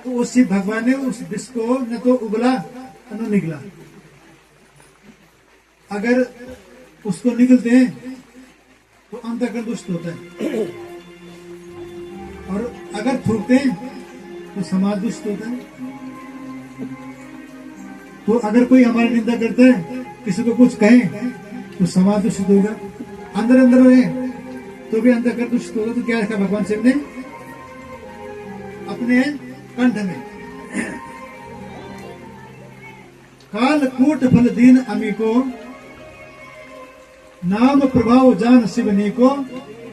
तो उस शिव भगवान ने उस विष को न तो उगला न निकला। अगर उसको निकलते हैं तो अंतःकरण दुष्ट होता है, और अगर थूकते हैं तो समाज दुष्ट होता है। तो अगर कोई हमारी निंदा करता है, किसी को कुछ कहे, तो समाज दूषित होगा। अंदर अंदर रहे तो भी अंतःकरण दूषित होगा। तो क्या रखा भगवान शिव ने अपने कंठ में? काल कूट फल दीन अमी को, नाम प्रभाव जान शिवनी को।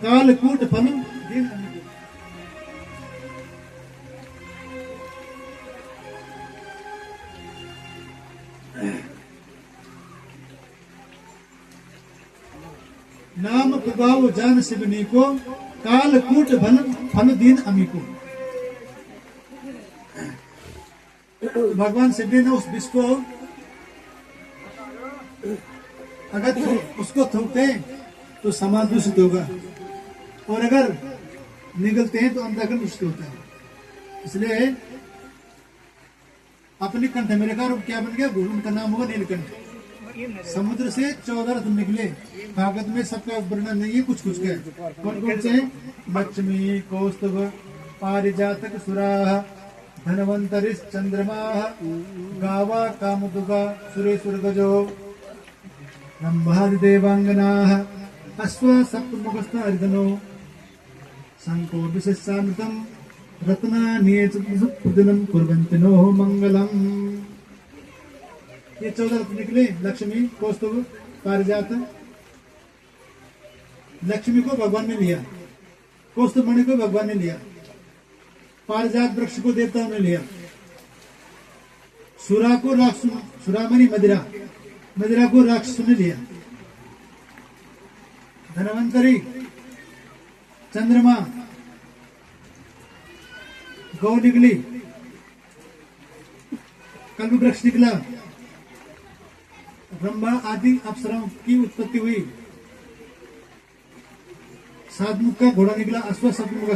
काल कूट फल दीन अमी को। नाम प्रभाव जान शिवनी को, कालकूट फल दीन अमीको। भगवान शिव ने उस विष को अगर उसको थूकते हैं तो समाज दूषित होगा, और अगर निगलते हैं तो अंतःकरण दूषित होता है। इसलिए अपने कंठ में रखा, और क्या बन गया, उनका नाम होगा नीलकंठ। समुद्र से 14 रत्न निकले, भागवत में सबका वर्णन नहीं है, कुछ कुछ का। कौन कौन से? लक्ष्मी, कौस्तुभ, पारिजातक, सुराह, धनवंतरिश, चंद्रमा, गावा, कामदुगा, सुरेश्वर गजो, ब्रह्मादि देवांगना, अश्व सप्तमुखस्थ अर्धनो, शंको विशेषामृतम, रत्नानियतम कुर्वन्ति नो मंगलम। ये 14 रत्न निकले, लक्ष्मी, कौस्तुभ, पारिजात। लक्ष्मी को भगवान ने लिया, कौस्तुभ मणि को भगवान ने लिया, पारिजात वृक्ष को देवताओं ने लिया, सुरा को राक्षस, सुरामणि मदिरा, मदिरा को राक्षसों ने लिया, धनवंतरी, चंद्रमा, गौ निकली, कल्प वृक्ष निकला, ब्रह्मा आदि अप्सराओं की उत्पत्ति हुई, 7 मुख का घोड़ा निकला, अश्व सप्तमुख,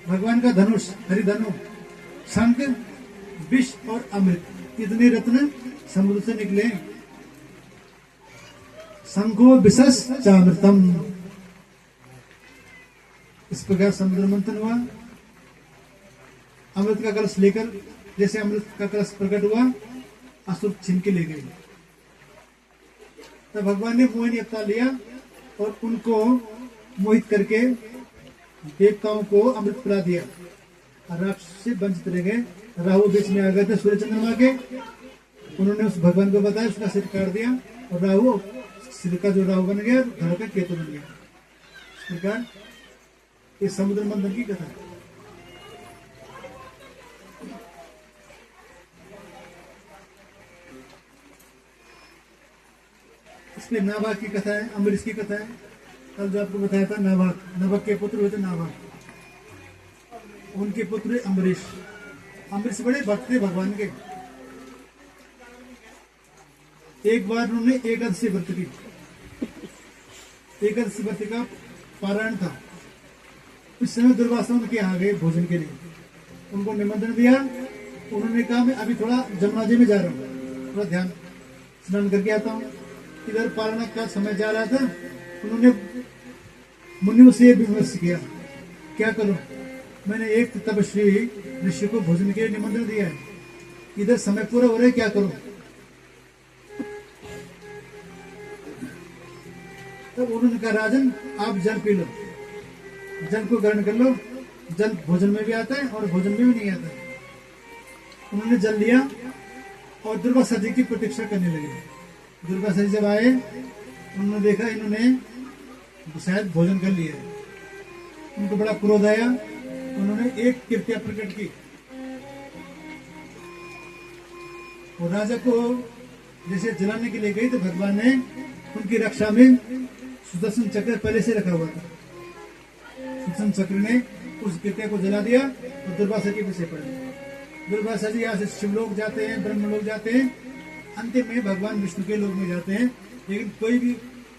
भगवान का धनुष, हरिधनु, शंख, विष और अमृत, इतने रत्न समुद्र से निकले। शंखो विशस चामृतम, इस प्रकार समुद्र मंथन हुआ। अमृत का कलश लेकर, जैसे अमृत का कलश प्रकट हुआ, असुर छीन के ले गए। तब भगवान ने मोहिनी अवतार लिया और उनको मोहित करके देवताओं को अमृत पिला दिया, और राक्षस से वंचित रह गए। राहु बीच में आ गए थे सूर्य चंद्रमा के, उन्होंने उस भगवान को बताया, उसका सिर काट दिया, और राहु सिर का जो राहु बन गया, धड़ का केतु बन गया। इस प्रकार ये समुद्र मंथन की कथा है। इसमें नाभाग की कथा है, अम्बरीश की कथा है। कल जो आपको बताया था, नाभाग, नाभाग के पुत्र हुए थे नाभाग, उनके पुत्र अम्बरीश। अम्बरीश बड़े भक्त थे भगवान के। एक बार उन्होंने एकादशी व्रत की, एकादशी व्रत का पारायण था। उस समय दुर्वासा उनके यहाँ गए भोजन के लिए, उनको निमंत्रण दिया। उन्होंने कहा मैं अभी थोड़ा जमुना जी में जा रहा हूँ, थोड़ा ध्यान स्नान करके आता हूँ। इधर पारायण का समय जा रहा था, उन्होंने मुनियों से विमर्श किया, क्या करूं, मैंने एक तपस्वी ऋषि को भोजन के लिए निमंत्रण दिया है, इधर समय पूरा हो रहा है, क्या करूं। तब उन्होंने कहा राजन आप जल पी लो, जल को ग्रहण कर लो, जल भोजन में भी आता है और भोजन में भी नहीं आता है। उन्होंने जल लिया और दुर्वासा जी की प्रतीक्षा करने लगे। दुर्वासा जी जब आए, उन्होंने देखा इन्होंने शायद भोजन कर लिया है। उनको बड़ा क्रोध आया, उन्होंने एक कृत्या प्रकट की और राजा को जैसे जलाने के लिए गई, तो भगवान ने उनकी रक्षा में सुदर्शन चक्र पहले से रखा हुआ था। सुदर्शन चक्र ने उस कृत्या को जला दिया और दुर्वासा के पीछे पड़ गए। दुर्वासा जी यहाँ से शिवलोक जाते हैं, ब्रह्मलोक जाते हैं, अंतिम में भगवान विष्णु के लोक में जाते हैं, लेकिन कोई भी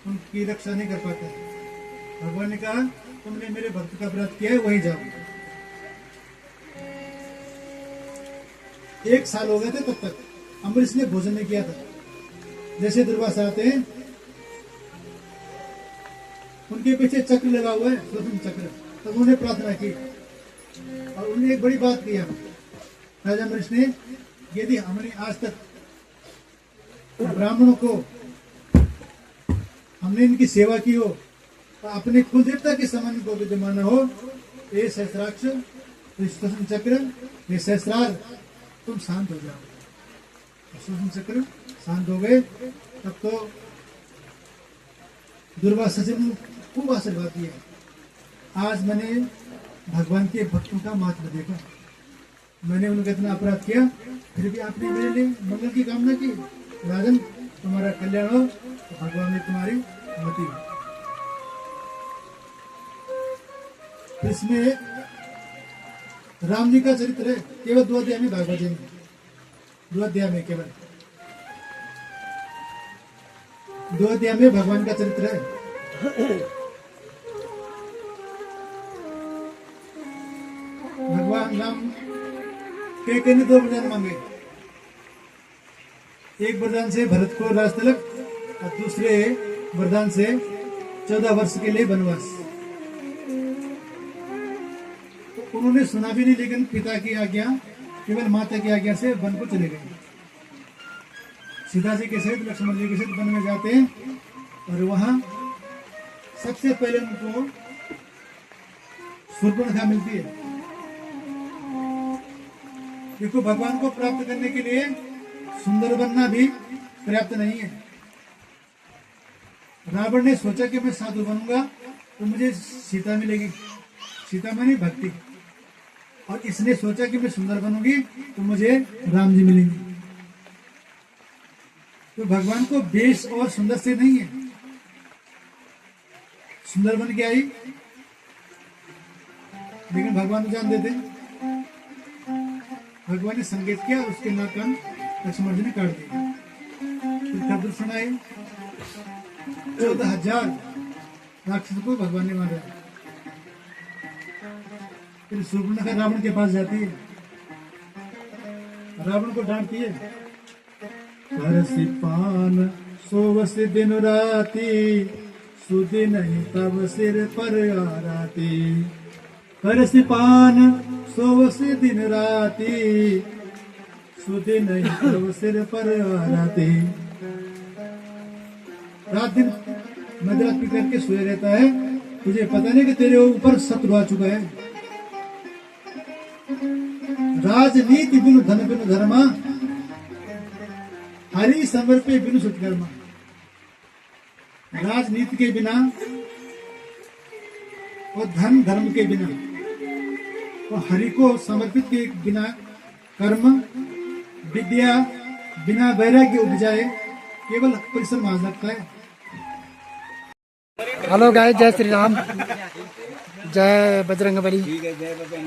उनकी रक्षा नहीं कर पाता है। भगवान ने कहा तुमने मेरे भक्त का अपराध किया है, वहीं जाओ। 1 साल हो गए थे तब तक अम्बरीश ने भोजन नहीं किया था। जैसे दुर्वासा आते हैं, उनके पीछे चक्र लगा हुआ है, सुदर्शन चक्र। तब उन्होंने प्रार्थना की और उन्होंने एक बड़ी बात किया। राजा अम्बरीश ने, यदि हमने आज तक ब्राह्मणों को हमने इनकी सेवा की हो, तो अपने कुल देवता के समान को विद्यमान हो, ये सहस्राक्ष, सुदर्शन चक्र, ये सहस्रार, तुम शांत हो जाओ। सुदर्शन चक्र शांत हो गए। तब तो दुर्वासा जी ने खूब आशीर्वाद दिया। आज मैंने भगवान के भक्तों का महत्व देखा, मैंने उनका इतना अपराध किया, फिर भी आपने मेरे लिए मंगल की कामना की। राजन तुम्हारा कल्याण हो, तो भगवान ने तुम्हारी मति। इसमें राम जी का चरित्र है केवल 2 अध्याय में, भागवत जी में 2 अध्याय में, केवल 2 अध्याय में भगवान का चरित्र है। भगवान राम के ने 2 वरदान मांगे, एक वरदान से भरत को राज तिलक और दूसरे वरदान से 14 वर्ष के लिए वनवास। तो उन्होंने सुना भी नहीं, लेकिन पिता की आज्ञा, केवल माता की आज्ञा से वन को चले गए। सीता जी के सहित, लक्ष्मण जी के सहित वन में जाते हैं और वहां सबसे पहले उनको शूर्पणखा मिलती है। देखो, भगवान को प्राप्त करने के लिए सुंदर बनना भी पर्याप्त नहीं है। रावण ने सोचा कि मैं साधु बनूंगा तो मुझे सीता मिलेगी, सीता मानी भक्ति, और इसने सोचा कि मैं सुंदर बनूंगी तो मुझे राम जी मिलेंगे। तो भगवान को वेश और सुंदर से नहीं है, सुंदर बन के आई, लेकिन भगवान जान देते। भगवान ने संकेत किया, उसके नाक कान लक्ष्मण जी ने काट दिया। फिर खबर सुनाई, 14,000 राक्षसों को भगवान ने मारा। फिर शूर्पणखा रावण के पास जाती है, रावण को डांटती है, करसी पान सोवस दिन राती, सुधि नहीं तब सिर पर आराती। करसी पान सोवस दिन राती, सुधि नहीं तब सिर पर आराती। रात दिन मदिरा पी करके सोए रहता है, तुझे पता नहीं कि तेरे ऊपर शत्रु आ चुका है। राजनीति बिनु धन बिनु धर्मा, हरि समर्पे बिनु सत्कर्मा। राजनीति के बिना और धन धर्म के बिना और हरि को समर्पित के बिना कर्म विद्या बिना वैराग्य उपजाए केवल परिश्रम आ सकता है।
हेलो गाइस, जय श्री राम, जय बजरंगबली।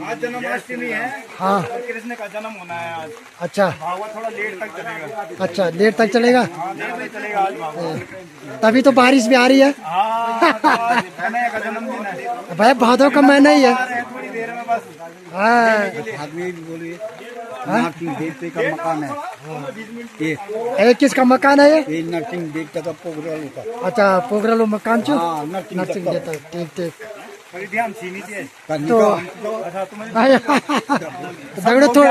आज जन्माष्टमी है।
हाँ,
कृष्ण का जन्म होना है आज।
अच्छा
भागवत थोड़ा लेट तक चलेगा।
अच्छा, लेट तक चलेगा।
हाँ, लेट तक चलेगा आज भागवत।
तभी तो बारिश भी आ रही है।
हाँ, तो आज कन्हैया का जन्मदिन है।
भाई भादों का महीना ही है।
आ रहे हैं थोड़ी देर में बस।
हाँ,
आदमी भी बोलिए, नरसिंह देवते का मकान है ये
किसका मकान है ये?
ये नरसिंह देवता का पोगरालू का।
अच्छा, पोगरालो मकान चु
हाँ, नरसिंह
नरसिंह देता है। ठीक ठीक।
थोड़ी ध्यान सीनी चाहिए।
तो
अच्छा, तुम्हें
दगड़ो थोड़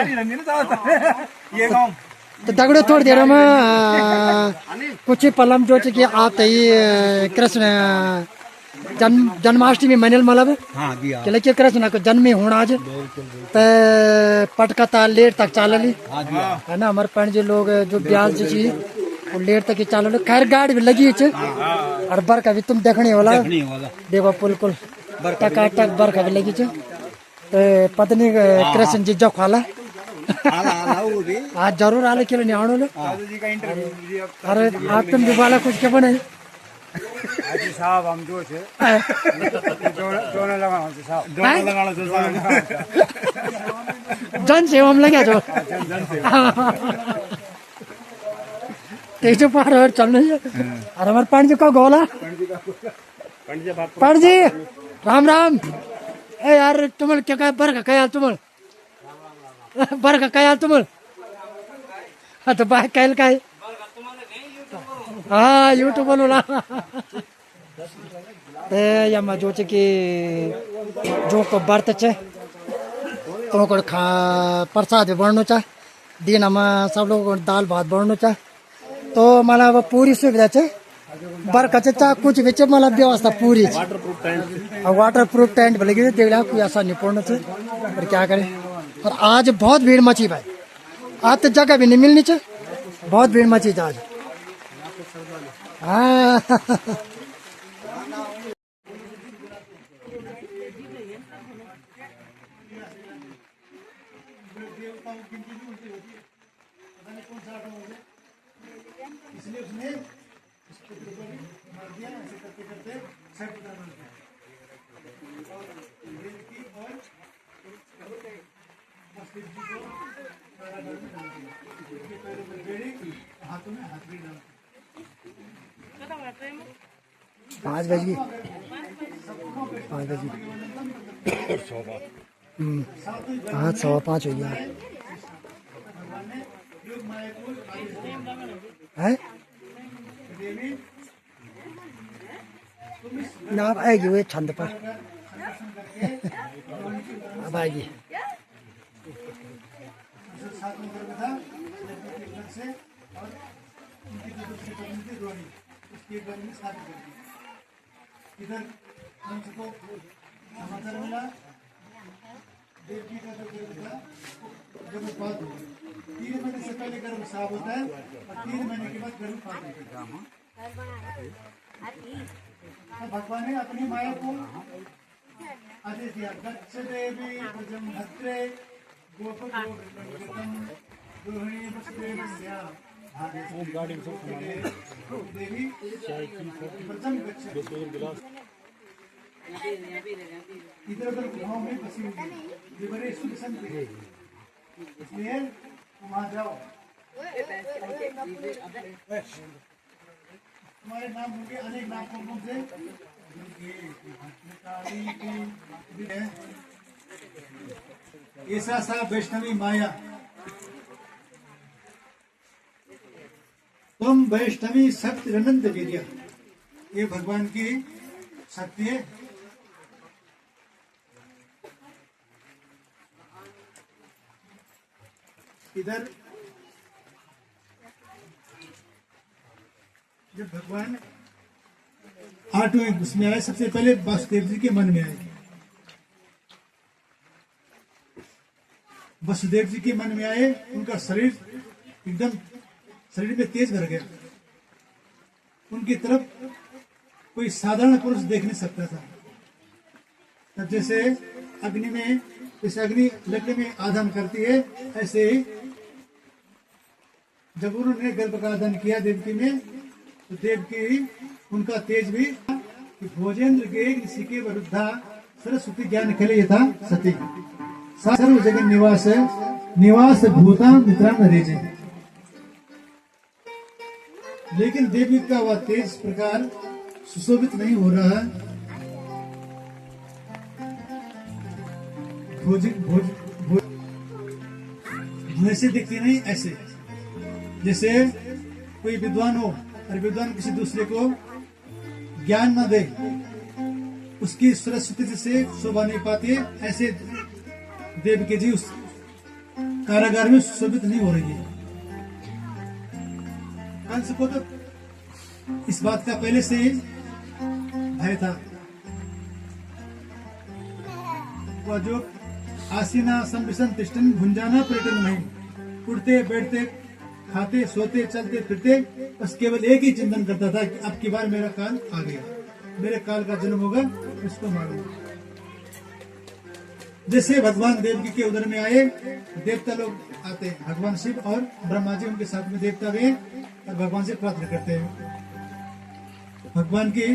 ये गाँव
तो दगड़ो थोड़ी देर में कुछ ही पलम जो कि आप ही कृष्ण जन्माष्टमी मनेल मतलब
हाँ दिया
कि लेकिन कृष्ण को जन्मी होना आज तो पटकता लेट तक चालली है ना। हमारे पंडित जी लोग जो ब्याज जी वो लेट तक ही चालल। खैर गाड़ी भी लगी है और बरखा भी तुम देखने वाला
नहीं वाला
देखो बिल्कुल टकाटक बरखा भी लगी है। तो पत्नी कृष्ण जी जो खाला
आला आला वो भी
आज जरूर आले के लिए आनो लो।
साधु जी का इंटरव्यू।
अरे आप तुम भी वाला कुछ के बने
हाजी साहब हम जो थे दोनों लगाना साहब, दोनों लगाना साहब।
जन सेवा में लगे जो तेजो पार और चलने से। और हमारे पंडित जी का गोला, पंडित जी राम राम। ए यार तुम क्या कह बरखा कया तुम बरखा कया तुम तो बाय कैल का है। हाँ यूट्यूब बोला यमा जो कि जो को व्रत चे तो को खा प्रसाद भी बढ़नो चा दिन में सब लोग दाल भात बढ़नो चा तो मतलब पूरी सुविधा चे बरखा चा कुछ भी मतलब व्यवस्था पूरी वाटर प्रूफ टेंट लगी देख कोई ऐसा नहीं पड़ना चे। और क्या करें। और आज बहुत भीड़ मची भाई, आज तो जगह भी नहीं मिलनी चे, बहुत भीड़ मची आज। हाँ
इसलिए उसने इसके ऊपर मार दिया, ऐसे करते करते सब हाथों में हाथड़ी डाल
5 बज गई 5 बज गई। हाँ 5:15 हो गया है ना। अब आएगी वो छंद पर अब आएगी।
साथ में गर्भ था से और उनकी जो दूसरी पत्नी थी रोनी, उसकी गर्भ में शादी कर दी। इधर कंस को समाचार मिला देवकी का जो गर्भ था जब वो पात हुआ 3 महीने से पहले गर्भ साफ होता है और 3 महीने के बाद गर्भ पात होता है। तो भगवान ने अपनी माया को आदेश दिया गच्छ देवी भजम भद्रे गोपगोपम गृहिणी वसुदेवस्या देवी प्रथम गच्छ। इधर उधर गुफाओं में बसी हुई है, ये बड़े शुद्ध संत थे, इसलिए वहाँ जाओ। तुम्हारे नाम होंगे अनेक नाम कौन से ऐसा सा वैष्णवी माया तुम वैष्णवी शक्ति अनंत वीर्य, ये भगवान की शक्ति है। इधर जब भगवान 8वें उसमें आए, सबसे पहले वासुदेव जी के मन में आए। वसुदेव जी के मन में आए, उनका शरीर एकदम शरीर में तेज भर गया। उनकी तरफ कोई साधारण पुरुष देख नहीं सकता था। तब जैसे अग्नि में, जैसे अग्नि लकड़ी में आधान करती है, ऐसे ही जब उन्होंने गर्भ का आधान किया देवकी में, तो देवकी उनका तेज भी भोजेंद्र के ऋषि के विरुद्धा सरस्वती ज्ञान खेले यथा सती सर्व जगन निवास भूता मित्रान रेजे। लेकिन देवी का वह तेज प्रकार सुशोभित नहीं हो रहा है। ऐसे दिखती नहीं, ऐसे जैसे कोई विद्वान हो और विद्वान किसी दूसरे को ज्ञान न दे, उसकी सरस्वती से शोभा नहीं पाती है, ऐसे देवकी जी उस कारागार में सुशोभित नहीं हो रही है। कंस को तो इस बात का पहले से ही भय था। वह जो आसीना संविशन तिष्ठन भुंजाना पर्यटन नहीं, उठते बैठते खाते सोते चलते फिरते बस केवल एक ही चिंतन करता था कि अब की बार मेरा काल आ गया, मेरे काल का जन्म होगा, इसको मारूंगा। जैसे भगवान देवकी के उदर में आए, देवता लोग आते हैं, भगवान शिव और ब्रह्मा जी उनके साथ में देवता भी हैं और भगवान से प्रार्थना करते हैं, भगवान की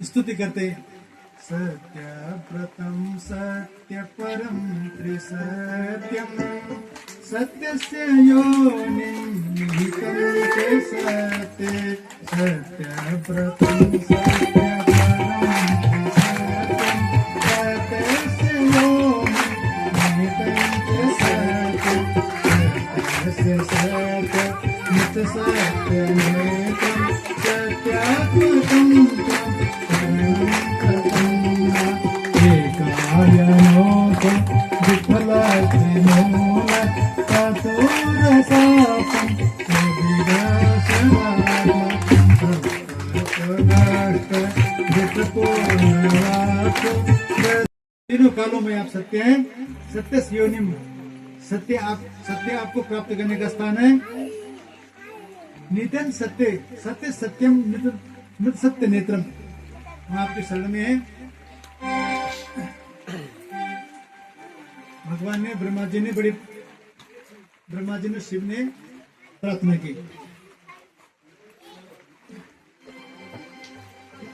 स्तुति करते हैं। सत्य व्रतम सत्य परम त्रिसत्यम सत्यस्य योनिं निहितं च सत्ये सत्य व्रतम सत्य तीनों कालों में आप सत्य हैं। सत्य योनिम, सत्य आपको प्राप्त करने का स्थान है। नित्यं सत्य, सत्य सत्यम मृत सत्य नेत्रम, वहां आपके शरण में है। भगवान ने ब्रह्मा जी ने शिव ने प्रार्थना की,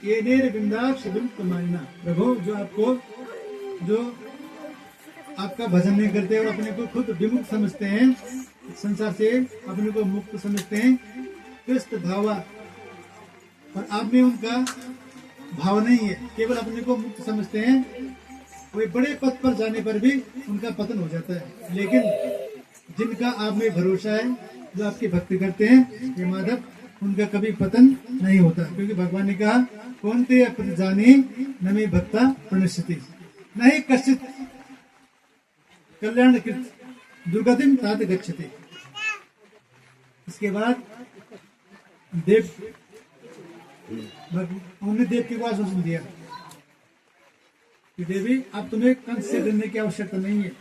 ये नेर बिंदाक्ष बिंब कमाइना, प्रभु जो आपका भजन नहीं करते और अपने को खुद विमुक्त समझते हैं, संसार से अपने को मुक्त समझते हैं, कृष्ण भावा, और आप में उनका भाव नहीं है, केवल अपने को मुक्त समझते हैं, वे बड़े पद पर जाने पर भी उनका पतन हो जाता है। लेकिन जिनका आप में भरोसा है, जो आपकी भक्ति करते हैं ये माधव, उनका कभी पतन नहीं होता, क्योंकि भगवान ने कहा कौन ते जानी न मे भक्ता प्रणश्यति नहीं कश्चित कल्याण कृत दुर्गतिम तात गच्छति। इसके बाद देव उन्होंने देव के पास आश्वासन दिया कि देवी अब तुम्हें कंस से डरने की आवश्यकता नहीं है,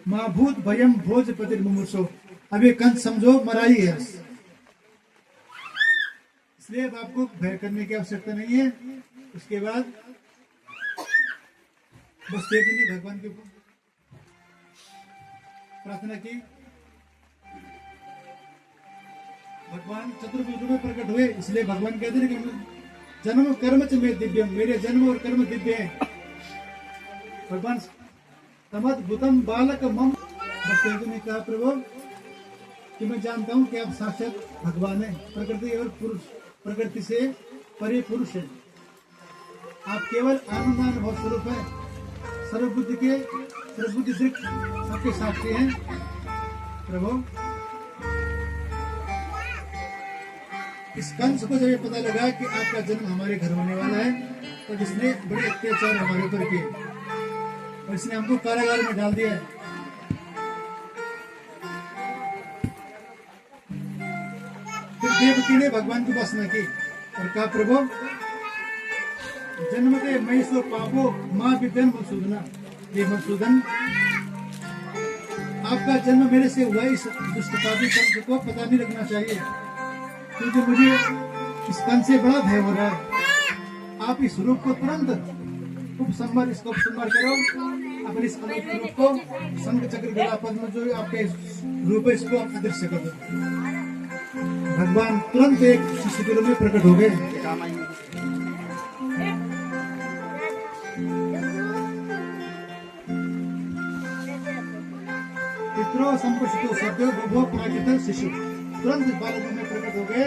माँ भूत भयम भोजपति मुमुर्षो, अब ये कंस समझो मराई है, इसलिए अब आपको भय करने की आवश्यकता नहीं है। उसके बाद बस देव जी ने भगवान के ऊपर प्रार्थना की, भगवान चतुर्भुज में प्रकट हुए, इसलिए भगवान कहते हैं कि जन्म कर्म च में दिव्यम, मेरे जन्म और कर्म दिव्य हैं। भगवान तमद्भुतम बालक मम, बस देव जी ने कहा प्रभु कि मैं जानता हूँ कि आप साक्षात भगवान है, प्रकृति और पुरुष, प्रकृति से परे पुरुष है, आप केवल आनंदानुभव स्वरूप है, सर्वबुद्धि के सर्वबुद्धि दृक् सबके साक्षी हैं। प्रभु इस कंस को जब ये पता लगा कि आपका जन्म हमारे घर होने वाला है, तो इसने बड़े अत्याचार हमारे ऊपर किए और इसने हमको कारागार में डाल दिया है। फिर देवकी ने भगवान की उपासना की और कहा प्रभु जन्मते मई सो पापो माँ विद्यन मधुसूदना, ये मधुसूदन आपका जन्म मेरे से हुआ, इस दुष्ट पापी कंस को पता नहीं लगना चाहिए, क्योंकि मुझे इस कंस से बड़ा भय हो रहा है। आप इस रूप को तुरंत उपसंहार, इसको उपसंहार करो, अपने इस अनोखे रूप को शंख चक्र गदा पद्म जो आपके रूप है इसको आप अदृश्य कर दो। भगवान तुरंत एक शिशु के रूप में प्रकट हो गए। पितरो संपुष्टो सद्यो बभो प्राकृत शिशु, तुरंत बालक में प्रकट हो गए।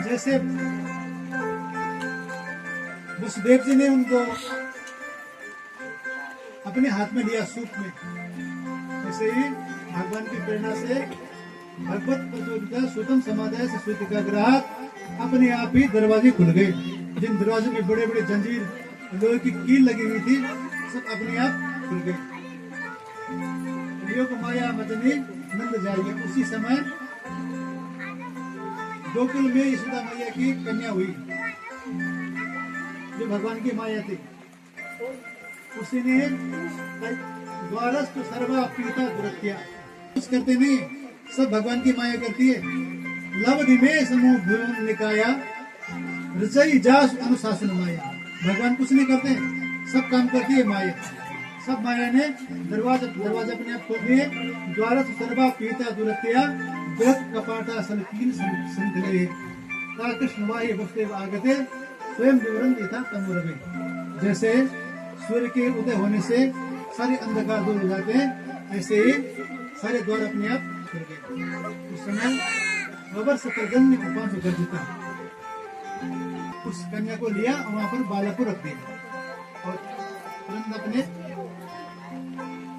जैसे वसुदेव जी ने उनको अपने हाथ में लिया सूप में, ऐसे ही भगवान की प्रेरणा से भगवत प्रचोदिता सुतम समादाय से सूतिका ग्राहक अपने आप ही दरवाजे खुल गए। जिन दरवाजे में बड़े बड़े जंजीर लोहे की कील लगी हुई थी, सब अपने आप खुल गए। योग माया मदनी नंद जाएगी। उसी समय गोकुल में यशोदा मैया की कन्या हुई, जो भगवान की माया थी। उसी ने द्वारस्थ सर्वा पीता दुरत्या, कुछ करते नहीं, सब भगवान की माया करती है। लवधि में समूह भुवन निकाया रचई जास अनुशासन माया, भगवान कुछ नहीं करते, सब काम करती है माया। सब माया ने दरवाजा अपने आप खोल दिए। द्वारस्थ सर्वा पीता दुरत्या जगत कपाटा सलकीन संकले कृष्ण वाहि वसुदेव आगते स्वयं विवरण यथा तमोरवे। जैसे सूर्य के उदय होने से सारे अंधकार दूर हो जाते हैं, ऐसे ही सारे द्वार अपने आप खुल गए। उस समय बाबर सकरगन ने उपास कर देता, उस कन्या को लिया और वहां पर बालक को रख दिया और तुरंत अपने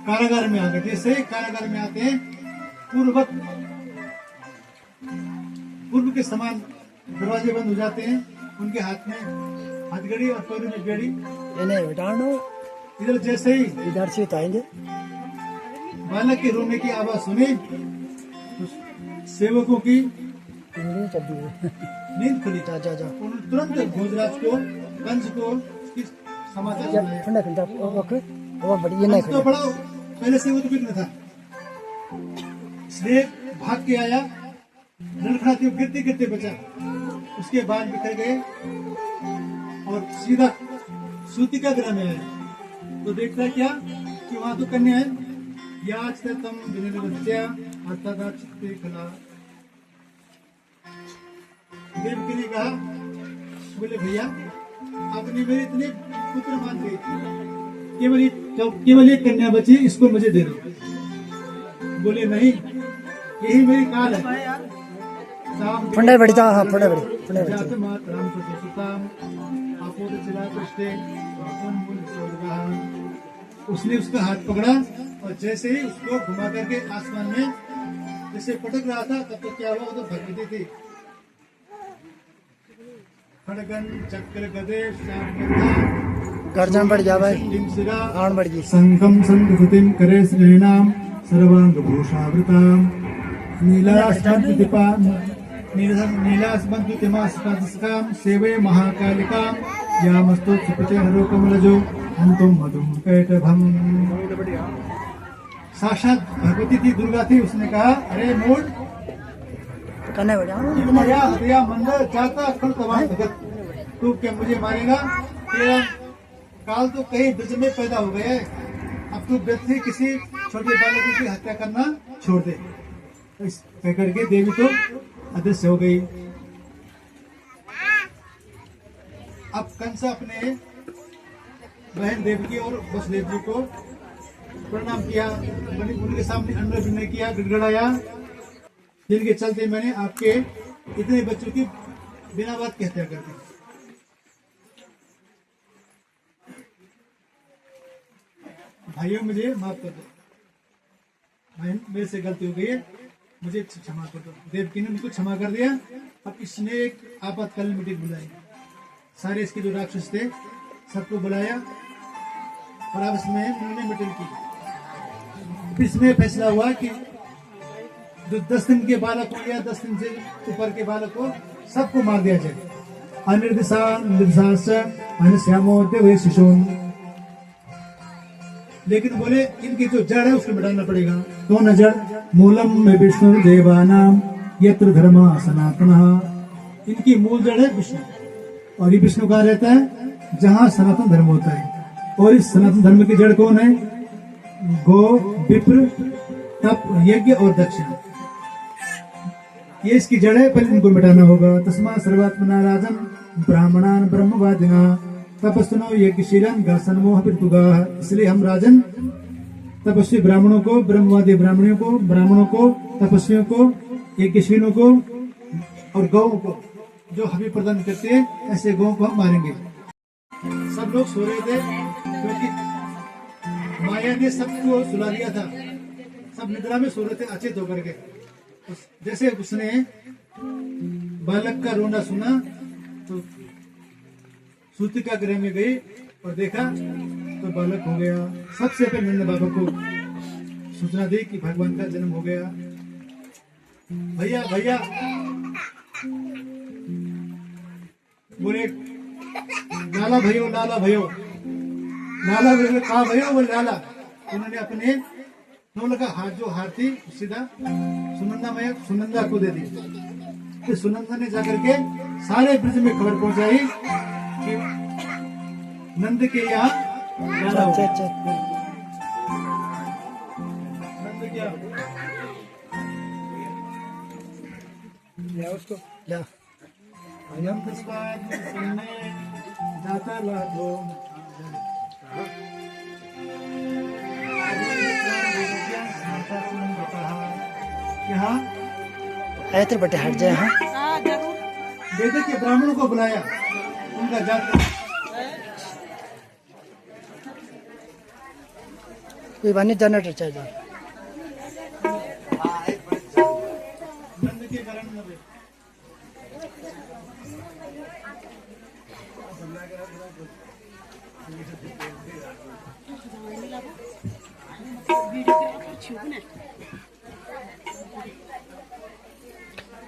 कारागार में आ गए। जैसे कारागार में आते हैं, पूर्व के समान दरवाजे बंद हो जाते हैं, उनके हाथ में हथकड़ी और पैरों में बेड़ी।
इन्हें हटानो,
इधर जैसे ही
इधर से उठाएंगे।
बालक के रोने की आवाज सुनी, तो सेवकों की नींद खुली।
जा जा जा
उन्होंने तुरंत भोजराज को, कंस को इसकी समाचार सुनाया।
ठंडा ठंडा ओके, वो बड़ी ये नहीं
कंस तो बड़ा पहले से उद्विग्न था, इसलिए भाग के आया, लड़खड़ाते गिरते गिरते बचा। उसके बाल बिखर गए और सीधा सूतिका गृह में आया, तो देखता क्या कि वहां तो कन्या है। याच तम विनिर्वत्या अर्थात चित्ते कला। देवकी ने कहा, बोले भैया आपने मेरे इतने पुत्र मान लिए, केवल एक कन्या बची, इसको मुझे दे दो। बोले नहीं, यही मेरी काल है।
फंडे बड़ी था, हाँ फंडे बड़ी
जात मात राम को सुताम आपोद चिला कृष्णे वापन मूल सोलगा। उसने उसका हाथ पकड़ा और जैसे ही उसको घुमा करके आसमान में जैसे पटक रहा था, तब तो क्या हुआ, वो तो भगवती थी। खड़गन चक्र गदे श्याम
गर्जन बढ़ जा भाई,
सिरा
आन बढ़ गई।
संगम संगतिम करे स्नेहनाम सर्वांग भूषावृताम नीलास्मद्युतिमास्पदस्काम सेवे महाकालिकाम यामस्तु सुपते हरो कमलजो अंतुम मधुम कैटभम। साक्षात भगवती थी, दुर्गा थी। उसने कहा, अरे मूड
करने बढ़िया
इतना हृदय मंदिर जाता खड़ तमाम भगत, तू क्या मुझे मारेगा? तेरा काल तो कहीं ब्रज में पैदा हो गए, अब तू ब्रज से किसी छोटे बालकों की हत्या करना छोड़ दे। इस कह करके देवी तो अदृश्य हो गई। अब कंस अपने बहन देवकी और वसुदेव जी को प्रणाम किया, उनके सामने अन्न विनय किया, गिड़गिड़ाया, जिनके चलते मैंने आपके इतने बच्चों की बिना बात की हत्या कर दी। भाइयों मुझे माफ कर दो, बहन मेरे से गलती हो गई है, मुझे क्षमा कर दो। देवकी ने उनको क्षमा कर दिया। अब इसने एक आपातकालीन मीटिंग बुलाई, सारे इसके जो राक्षस थे सबको बुलाया और अब इसमें उन्होंने मीटिंग की। इसमें फैसला हुआ कि जो 10 दिन के बालक हो या 10 दिन से ऊपर के बालक को सबको मार दिया जाए। अनिर्दिशा निर्दिशाश्च अनश्यामोद्य वे शिशून। लेकिन बोले इनकी जो जड़ है उसको मिटाना पड़ेगा। कौन जड़? मूलम में विष्णु देवानाम यत्र धर्म सनातन। इनकी मूल जड़ है विष्णु, और ये विष्णु कहाँ रहता है? जहाँ सनातन धर्म होता है। और इस सनातन धर्म की जड़ कौन है? गो, विप्र, तप, यज्ञ और दक्षिण, ये इसकी जड़ है। पहले इनको मिटाना होगा। तस्मा सर्वात्मना राजन ब्राह्मणान ब्रह्मवादिना तपस्विनो यज्ञशीलन गासनमोह पितुगा। इसलिए हम राजन तपस्वी ब्राह्मणों को, ब्रह्मवादी ब्राह्मणों को, तपस्वियों को, यज्ञशीलों को और गौ को जो हमें प्रदान करते हैं, ऐसे गौ को हम मारेंगे। सब लोग सो रहे थे क्योंकि माया ने सबको सुला दिया था। सब निद्रा में सो रहे थे अचेत होकर के। जैसे उसने बालक का रोना सुना तो सूतिका गृह में गई और देखा तो बालक हो गया। सबसे पहले नंद बाबा को सूचना दी कि भगवान का जन्म हो गया। भैया भैया बोले, लाला भयो लाला भयो, लाला भयो कहा भयो? वो लाला। उन्होंने अपने नौल का हाथ, जो हाथ थी सीधा सुनंदा को दे दी। फिर सुनंदा ने जाकर के सारे ब्रज में खबर पहुंचाई कि नंद के यहाँ लाला हो गया। नंद क्या उसको
क्या
जाता लादो यहाँ
ऐतर बटे हट जाए। हाँ
वेद के ब्राह्मणों को बुलाया, उनका जात
कोई बात नहीं, जनरेटर चाहिए।
नंद के कारण में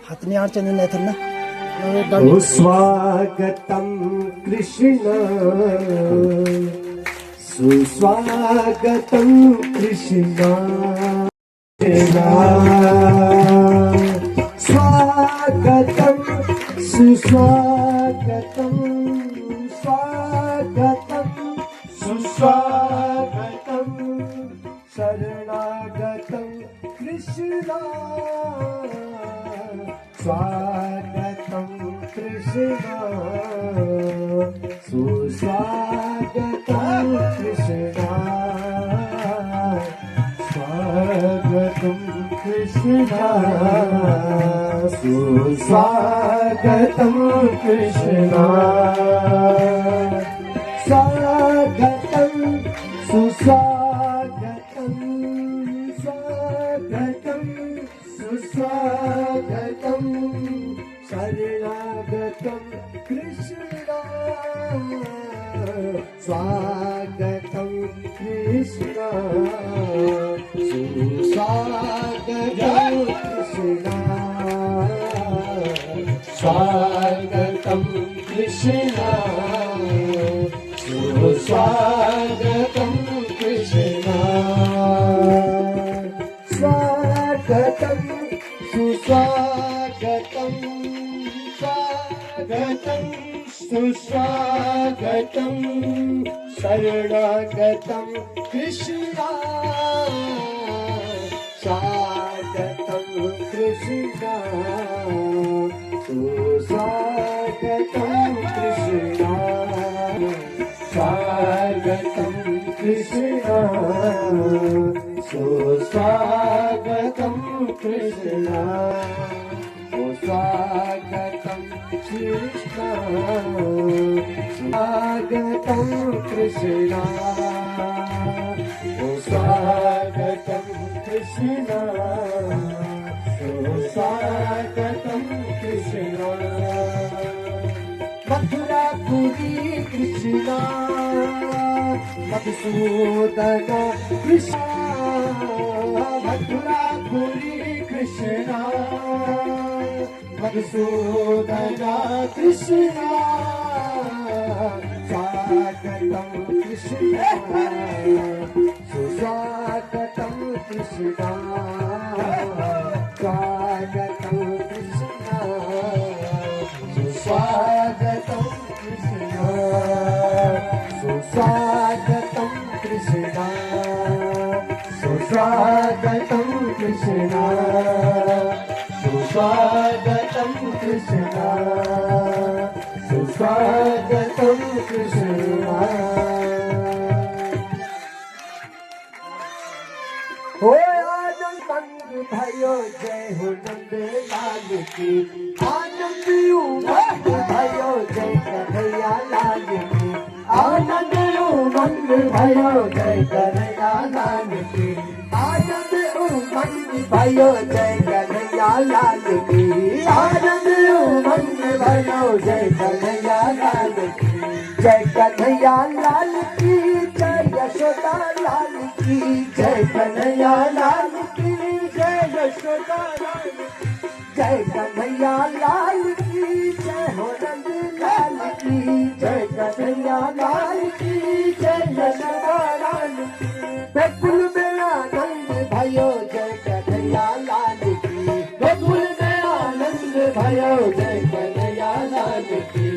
हाथनी आड़ चंदन नहीं थे ना।
ओ स्वागतम कृष्ण सुस्वागतम कृष्ण स्वागतम सुस्वागतम स्वागतम सुस्वागतम शरणागतम कृष्ण स्वागतम कृष्ण सुस्वागतम कृष्ण। कृष्णा सुस्वागतं कृष्णा स्वागतं सुस्वागतं स्वागतं सुस्वागतं शरणागतं कृष्णा स्वागतं कृष्णा सुस्वागतं कृष्णा स्वागतं कृष्णा सुस्वागतं कृष्णा स्वागतं सुस्वागतं स्वागतं सुस्वागतं शरणागतं कृष्णा स्वागतं कृष्णा सुस्वागतं कृष्णा स्वागतं कृष्णा सुस्वागतं कृष्णा स्वागतं कृष्णा स्वागतं कृष्णा स्वागतं कृष्णा स्वागतं कृष्णा मथुरापुरी कृष्णा मधुसूदन कृष्णा मथुरापुरी कृष्णा मधुसूदन कृष्णा स्वागतं कृष्णा सुस्वागतं कृष्णा स्वागतं कृष्णा सुस्वागतं कृष्णा सुस्वागतं कृष्णा सुस्वागतं कृष्णा सुस्वागतं कृष्णा सुस्वागतं कृष्णा हो आनंद भयो जय हो नंद लाल की आनंद उमंग भयो जय कन्हैया लाल की आनंद उमंग भयो जय कन्हैया लाल की आनंद उमंग भयो जय कन्हैया लाल की आनंद उमंग भयो जय कन्हैया लाल की जय कन्हैया लाल की जय यशोदा लाल की जय कन्हैया लाल की जय यशोदा लाल की जय कन्हैया लाल की जय हो नंद लाल की जय कन्हैया लाल की जय यशोदा लाल की गोकुल में आनंद भयो जय कन्हैया लाल की गोकुल में आनंद भयो जय कन्हैया लाल की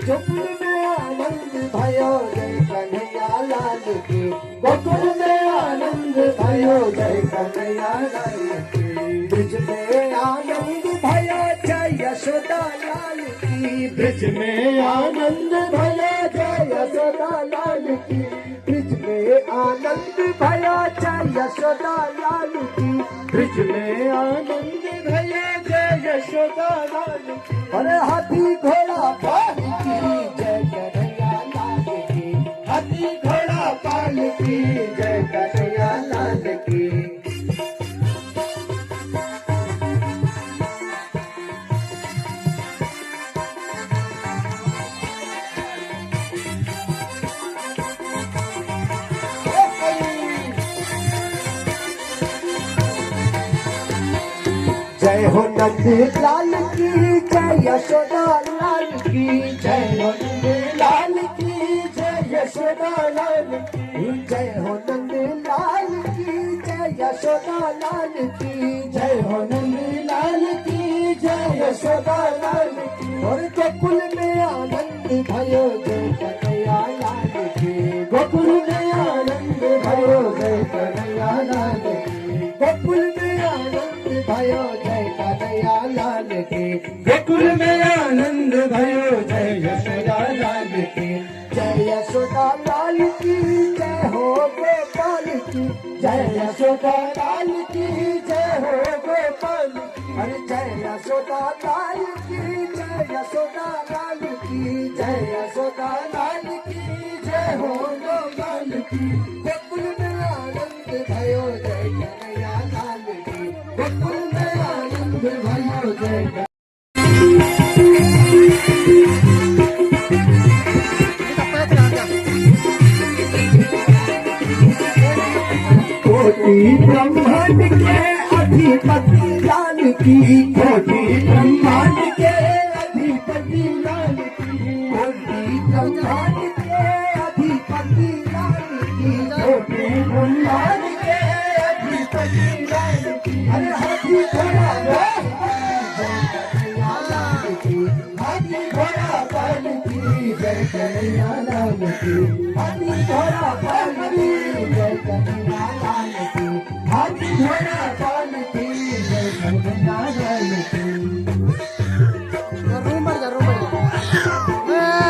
गोकुल में आनंद भयो जय कन्हैया लाल की गोकुल में आनंद भयो जय कन्हैया लाल की ब्रिज में आनंद भयो जय यशोदा लाल की ब्रिज में आनंद भयो जय यशोदा लाल की ब्रिज में आनंद भयो जय यशोदा लाल की ब्रिज में आनंद भयो जय यशोदा लाल की अरे हाथी घोड़ा पाल की जय कन्हैया लाल की हाथी घोड़ा पाल की जय कन्हैया लाल की जय हो नंद लाल की जय यशोदा लाल की जय हो नंद लाल की जय यशोदा लाल की जय हो नंद लाल की जय यशोदा लाल की जय हो नंद लाल की जय यशोदा लाल की और गोकुल में आनंद भयो जय कन्हैया लाल की गोकुल में आनंद भयो जय कन्हैया लाल की गोकुल में आनंद भयो जय कन्हैया लाल की गोकुल में आनंद भयो जय यशोदा लाल की जय यशोदा लाल की जय हो गोपाल की जय यशोदा लाल की जय हो गोपाल अरे जय यशोदा लाल की जय यशोदा लाल की जय यशोदा लाल की जय हो गोपाल की गोकुल में आनंद भयो जय कन्हैया लाल की गोकुल में आनंद भयो जय कोटि ब्रह्मांड के अधिपति लाल की कोटि ब्रह्मांड के अधिपति लाल की कोटि ब्रह्मांड के अधिपति लाल की कोटि ब्रह्मांड के अधिपति लाल की अरे हाथी घोड़ा हाथी घोड़ा बल की जय कन्हैया लाल की हाथी घोड़ा बल की जय कन्हैया लाल की हाथी घोड़ा बल की जय कन्हैया लाल की
rumbar ya rumbar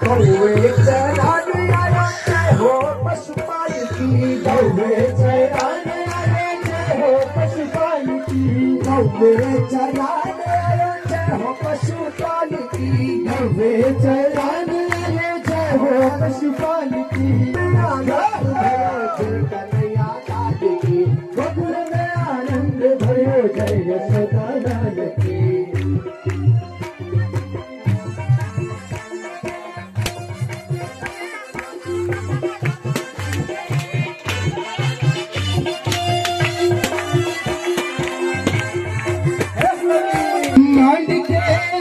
गौवे चराने आया जय हो पशुपाल की गौवे चराने आया जय हो पशुपाल की गौवे चराने आया जय हो पशुपाल की गौवे चराने आया जय हो पशुपाल की कन्हैया लाल की गोकुल में आनंद भयो जय यशोदा लाल की मांड के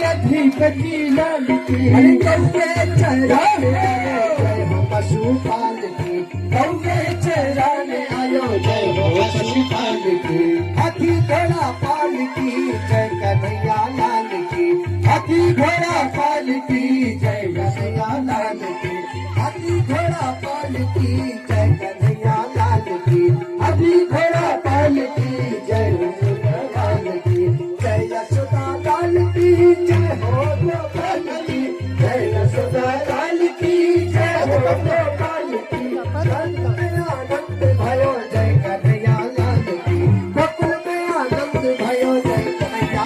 अधिपति लाल की हरि गौवे चराने आयो जय हो पशुपाल की गौवे चराने आयो जय हो पशुपाल की हाथी घोड़ा पाल की जय कन्हैया लाल की हाथी घोड़ा पाल की जय कन्हैया लाल की हाथी घोड़ा पाल की जय कन्हैया लाल की हाथी घोड़ा पाल की जय यशोदा लाल की जय यशोदा लाल की जय हो गोपाल की जय यशोदा लाल की जय हो गोपाल की आनंद भयो जय कन्हैया लाल की गोकुल में आनंद भयो जय कन्हैया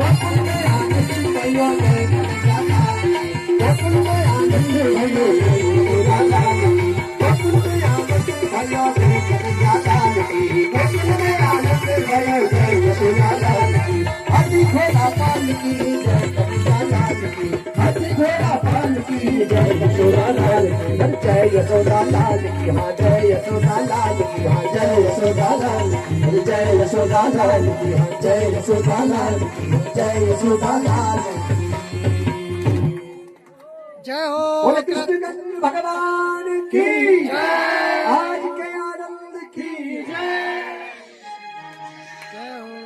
गोकुल में आनंद भयो जय कन्हैया लाल की गोकुल में आनंद भयो जय यशोदा लाल की गोकुल में आनंद भयो जय कन्हैया लाल की गोकुल में आनंद भयो जय यशोदा लाल की हाथी घोड़ा पाल की जय कन्हैया लाल की हाथी घोड़ा पाल की जय यशोदा लाल की जय यशोदा लाल की हाँ जय यशोदा लाल की हाँ जय यशोदा लाल की जय यशोदा लाल की हाँ जय यशोदा लाल की जय यशोदा लाल की
जय हो
बोले कृष्ण भगवान की आज के आनंद की जय
जय हो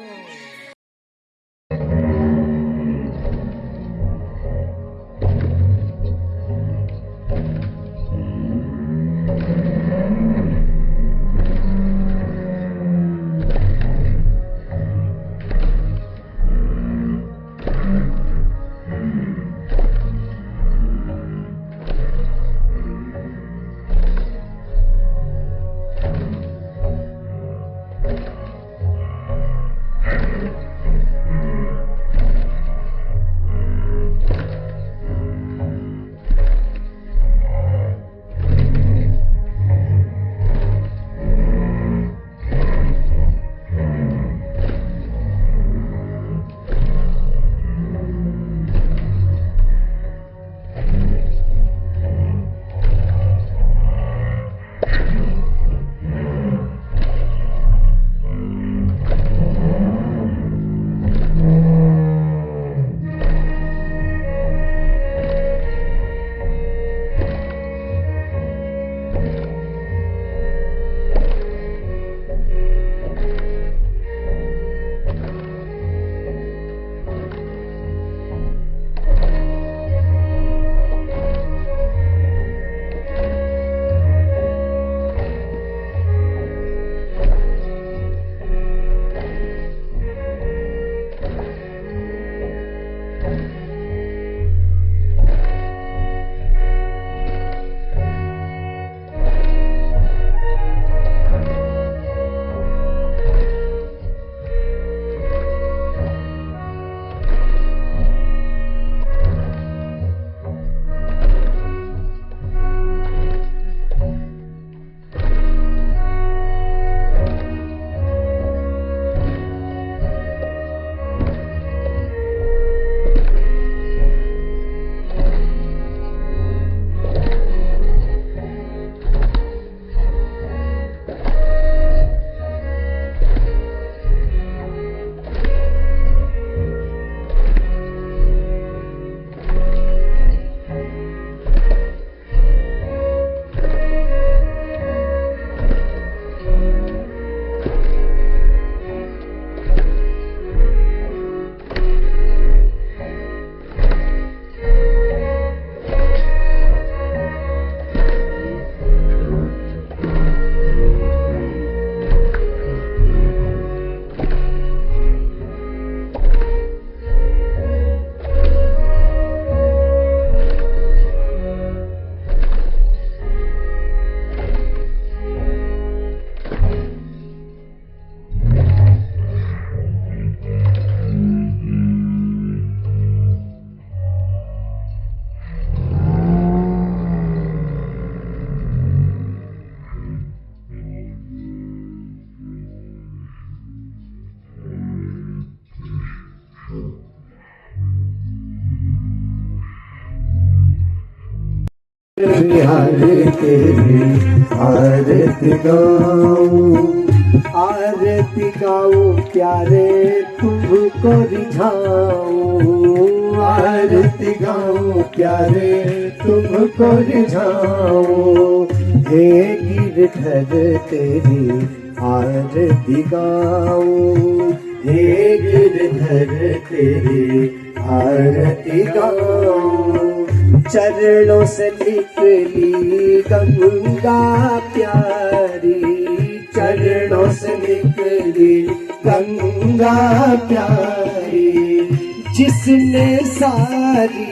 बिहारी तेरी आरती गाऊं, आरती गाऊं प्यारे तुमको रिझाऊं, आरती गाऊं प्यारे तुमको रिझाऊं, हे गिरधर तेरी आरती गाऊं, हे गिरधर तेरी आरती गाऊं, चरणों से निकली गंगा प्यारी, चरणों से निकली गंगा प्यारी, जिसने सारी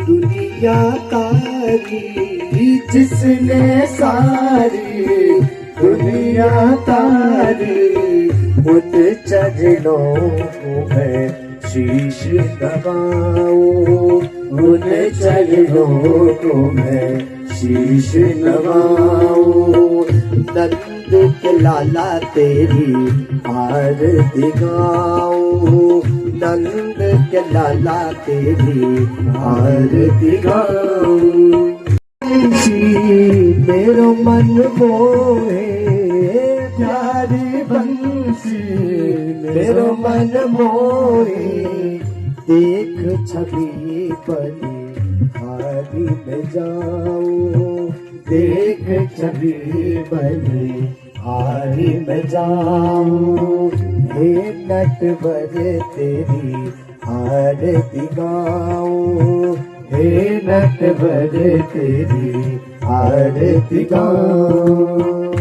दुनिया तारी, जिसने सारी दुनिया तारी, उन चरणों को मैं शीश नवाऊं, उन चरणों को मैं शीश नवाऊं, नंद के लाला तेरी आरती गाऊं, नंद के लाला तेरी आरती गाऊं, मेरो मन मोहे प्यारी बंसी, मेरो मन मोहे देख छवि बनी हारी में जाऊं, देख छवि बनी हारी में जाऊं, हे नटवर तेरी आरती गाऊं, हे नटवर तेरी आरती गाऊं।